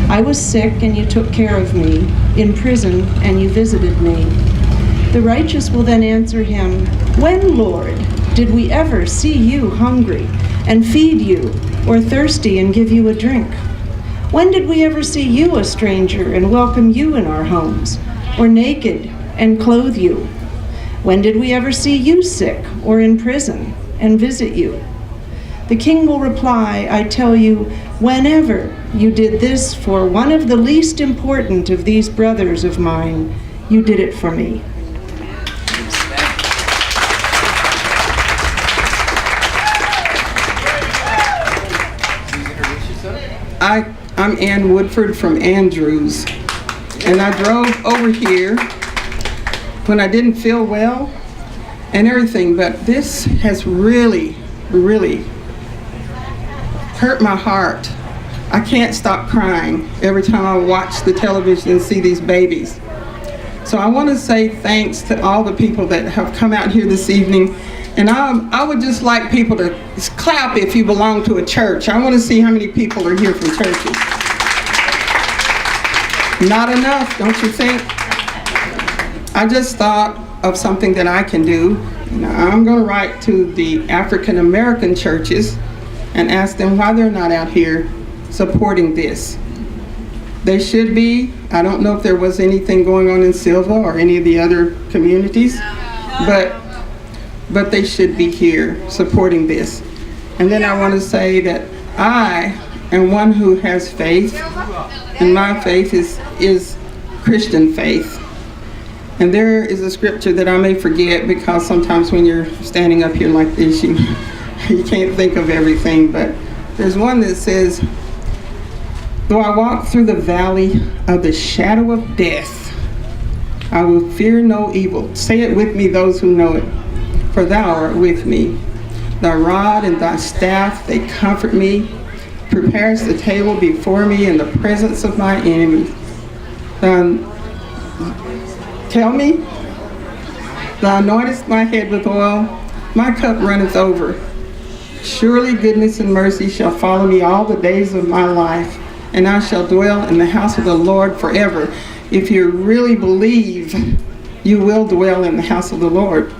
I was sick and you took care of me, in prison and you visited me. The righteous will then answer him, when, Lord, did we ever see you hungry and feed you, or thirsty and give you a drink? When did we ever see you a stranger and welcome you in our homes, or naked and clothe you? When did we ever see you sick or in prison and visit you? The king will reply, I tell you, whenever you did this for one of the least important of these brothers of mine, you did it for me. I'm Ann Woodford from Andrews, and I drove over here when I didn't feel well and everything, but this has really, really hurt my heart. I can't stop crying every time I watch the television and see these babies. So I want to say thanks to all the people that have come out here this evening. And I would just like people to clap if you belong to a church. I want to see how many people are here from churches. Not enough, don't you think? I just thought of something that I can do. Now, I'm going to write to the African American churches and ask them why they're not out here supporting this. They should be. I don't know if there was anything going on in Silva or any of the other communities, but they should be here supporting this. And then I want to say that I am one who has faith, and my faith is Christian faith. And there is a scripture that I may forget, because sometimes when you're standing up here like this, you can't think of everything, but there's one that says, though I walk through the valley of the shadow of death, I will fear no evil. Say it with me, those who know it. For thou art with me. Thy rod and thy staff, they comfort me. Prepares the table before me in the presence of my enemies. Tell me, thou anointest my head with oil, my cup runneth over. Surely goodness and mercy shall follow me all the days of my life, and I shall dwell in the house of the Lord forever. If you really believe, you will dwell in the house of the Lord.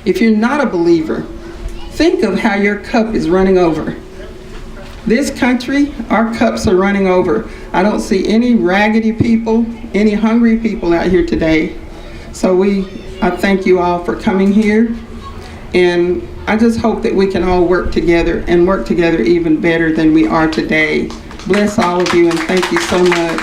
If you're not a believer, think of how your cup is running over. This country, our cups are running over. I don't see any raggedy people, any hungry people out here today. So I thank you all for coming here. And I just hope that we can all work together and work together even better than we are today. Bless all of you and thank you so much.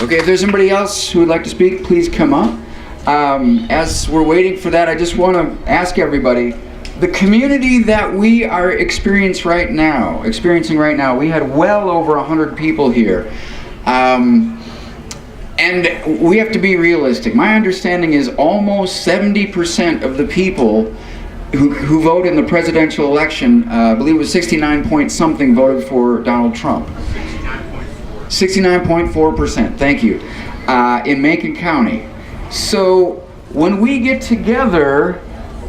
Okay, if there's somebody else who would like to speak, please come up. As we're waiting for that, I just want to ask everybody, the community that we are experiencing right now, we had well over 100 people here. And we have to be realistic. My understanding is almost 70% of the people who vote in the presidential election, I believe it was 69 point something, voted for Donald Trump. 69.4%, thank you, in Macon County. So when we get together,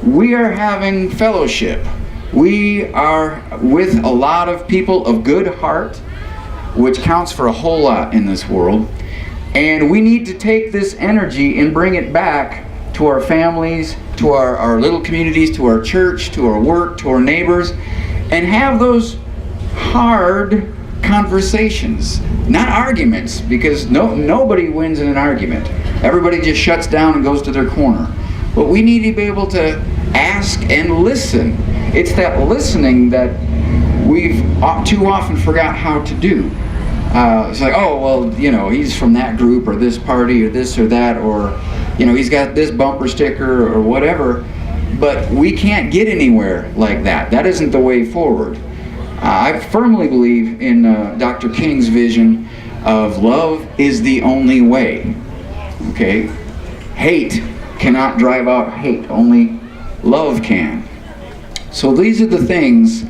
we are having fellowship. We are with a lot of people of good heart, which counts for a whole lot in this world. And we need to take this energy and bring it back to our families, to our little communities, to our church, to our work, to our neighbors, and have those hard conversations, not arguments, because nobody wins in an argument. Everybody just shuts down and goes to their corner. But we need to be able to ask and listen. It's that listening that we've too often forgot how to do. It's like, oh, well, you know, he's from that group or this party or this or that, or, you know, he's got this bumper sticker or whatever. But we can't get anywhere like that. That isn't the way forward. I firmly believe in Dr. King's vision of love is the only way. Okay? Hate cannot drive out hate. Only love can. So these are the things,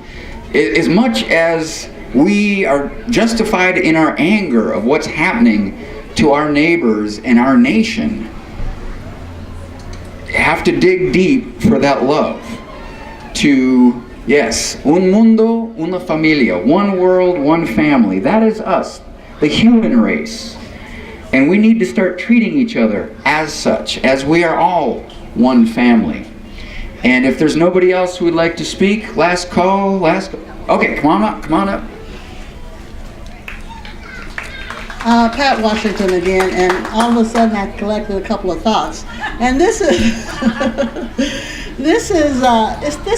as much as we are justified in our anger of what's happening to our neighbors and our nation, have to dig deep for that love. To, yes, un mundo, una familia, one world, one family. That is us, the human race. And we need to start treating each other as such, as we are all one family. And if there's nobody else who would like to speak, last call. Okay, come on up. Pat Washington again, and all of a sudden I collected a couple of thoughts. And this is this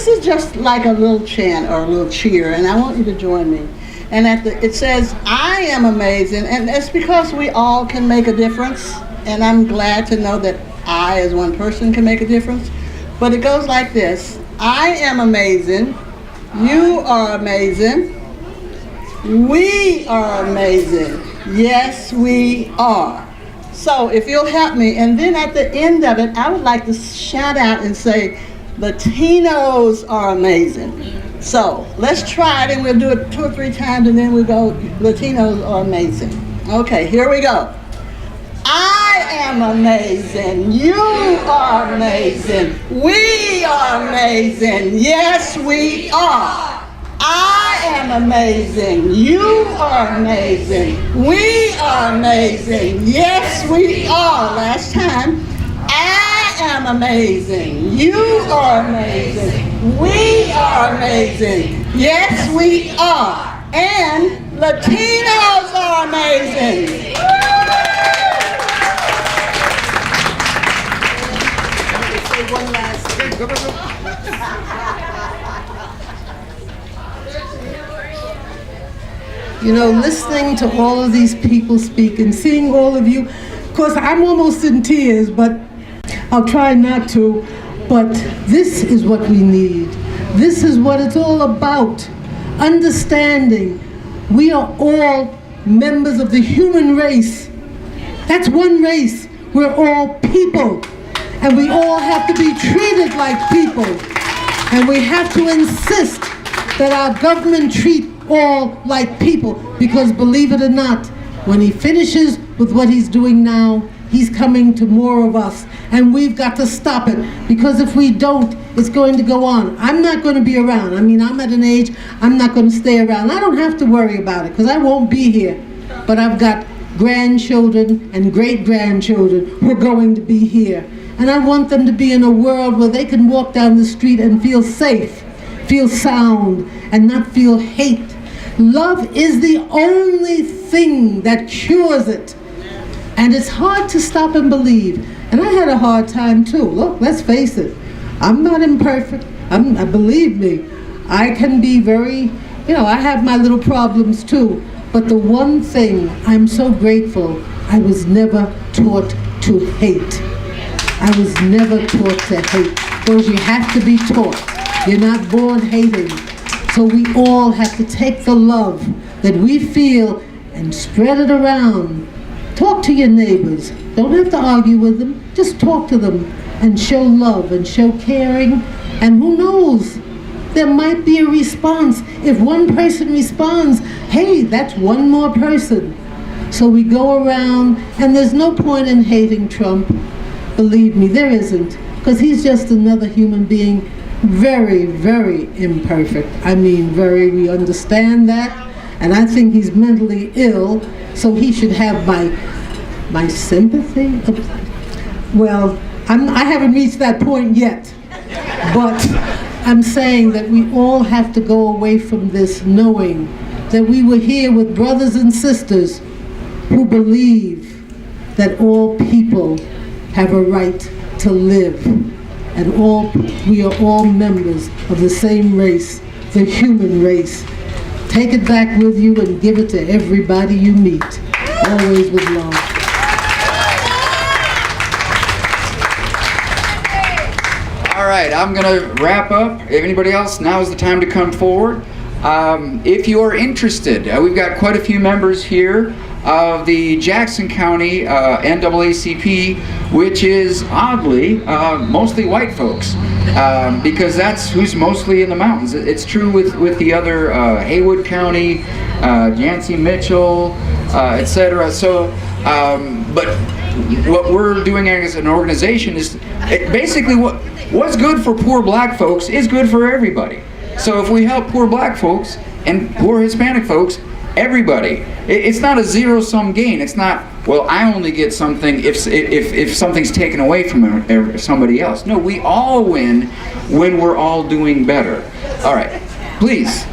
is just like a little chant or a little cheer, and I want you to join me. And it says, "I am amazing," and it's because we all can make a difference. And I'm glad to know that I, as one person, can make a difference. But it goes like this: I am amazing. You are amazing. We are amazing. Yes, we are. So if you'll help me, and then at the end of it, I would like to shout out and say, Latinos are amazing. So let's try it, and we'll do it 2 or 3 times, and then we'll go, Latinos are amazing. Okay, here we go. I am amazing. You are amazing. We are amazing. Yes, we are. I am amazing. You are amazing. We are amazing. Yes, we are. Last time. I am amazing. You are amazing. We are amazing. Yes, we are. And Latinos are amazing. One last thing. You know, listening to all of these people speak and seeing all of you, of course, I'm almost in tears, but I'll try not to. But this is what we need. This is what it's all about. Understanding we are all members of the human race. That's one race. We're all people. And we all have to be treated like people. And we have to insist that our government treat all like people, because believe it or not, when he finishes with what he's doing now, he's coming to more of us, and we've got to stop it, because if we don't, it's going to go on. I'm not going to be around. I mean, I'm at an age, I'm not going to stay around. I don't have to worry about it, because I won't be here, but I've got grandchildren and great-grandchildren who are going to be here, and I want them to be in a world where they can walk down the street and feel safe, feel sound, and not feel hate. Love is the only thing that cures it. And it's hard to stop and believe. And I had a hard time too. Look, let's face it. I'm not imperfect. Believe me, I can be very, I have my little problems too. But the one thing I'm so grateful, I was never taught to hate. I was never taught to hate. Because you have to be taught. You're not born hating. So we all have to take the love that we feel and spread it around. Talk to your neighbors. Don't have to argue with them. Just talk to them and show love and show caring. And who knows? There might be a response. If one person responds, hey, that's one more person. So we go around, and there's no point in hating Trump. Believe me, there isn't. Because he's just another human being very, very imperfect. I mean, we understand that, and I think he's mentally ill, so he should have my sympathy. Well, I haven't reached that point yet, but I'm saying that we all have to go away from this knowing that we were here with brothers and sisters who believe that all people have a right to live, and we are all members of the same race, the human race. Take it back with you and give it to everybody you meet, always with love. All right, I'm gonna wrap up. If anybody else, now is the time to come forward. If you are interested, we've got quite a few members here of the Jackson County NAACP, which is oddly mostly white folks, because that's who's mostly in the mountains. It's true with the other Haywood County, Yancey Mitchell, etc. So, but what we're doing as an organization is basically what's good for poor black folks is good for everybody. So if we help poor black folks and poor Hispanic folks, everybody, it's not a zero-sum gain. It's not, well, I only get something if something's taken away from somebody else. No, we all win when we're all doing better. All right, please.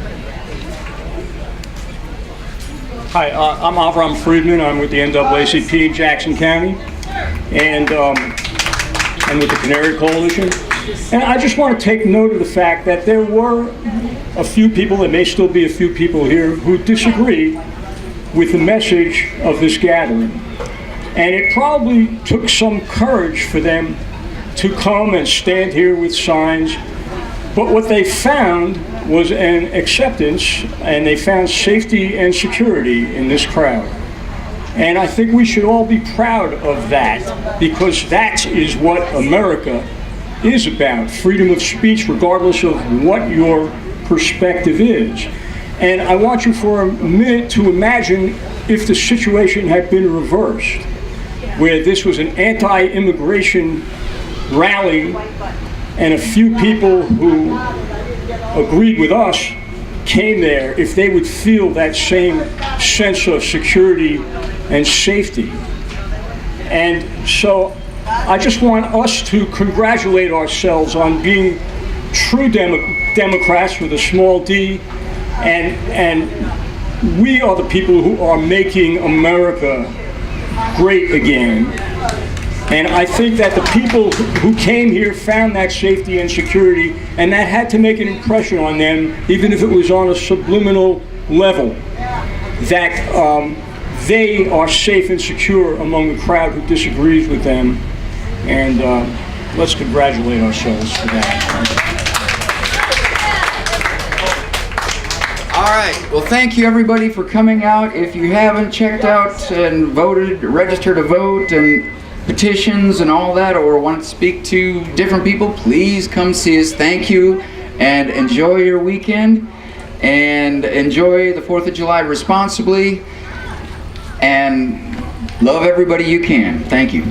Hi, I'm Avram Friedman. I'm with the NAACP in Jackson County, and I'm with the Canary Coalition. And I just want to take note of the fact that there were a few people, there may still be a few people here, who disagree with the message of this gathering. And it probably took some courage for them to come and stand here with signs. But what they found was an acceptance, and they found safety and security in this crowd. And I think we should all be proud of that, because that is what America is about. Freedom of speech, regardless of what your perspective is. And I want you for a minute to imagine if the situation had been reversed, where this was an anti-immigration rally and a few people who agreed with us came there, if they would feel that same sense of security and safety. And so I just want us to congratulate ourselves on being true Democrats with a small d, and we are the people who are making America great again. And I think that the people who came here found that safety and security, and that had to make an impression on them, even if it was on a subliminal level, that they are safe and secure among the crowd who disagrees with them. And let's congratulate ourselves for that. All right, well, thank you everybody for coming out. If you haven't checked out and voted, registered to vote and petitions and all that, or want to speak to different people, please come see us. Thank you, and enjoy your weekend, and enjoy the 4th of July responsibly, and love everybody you can. Thank you.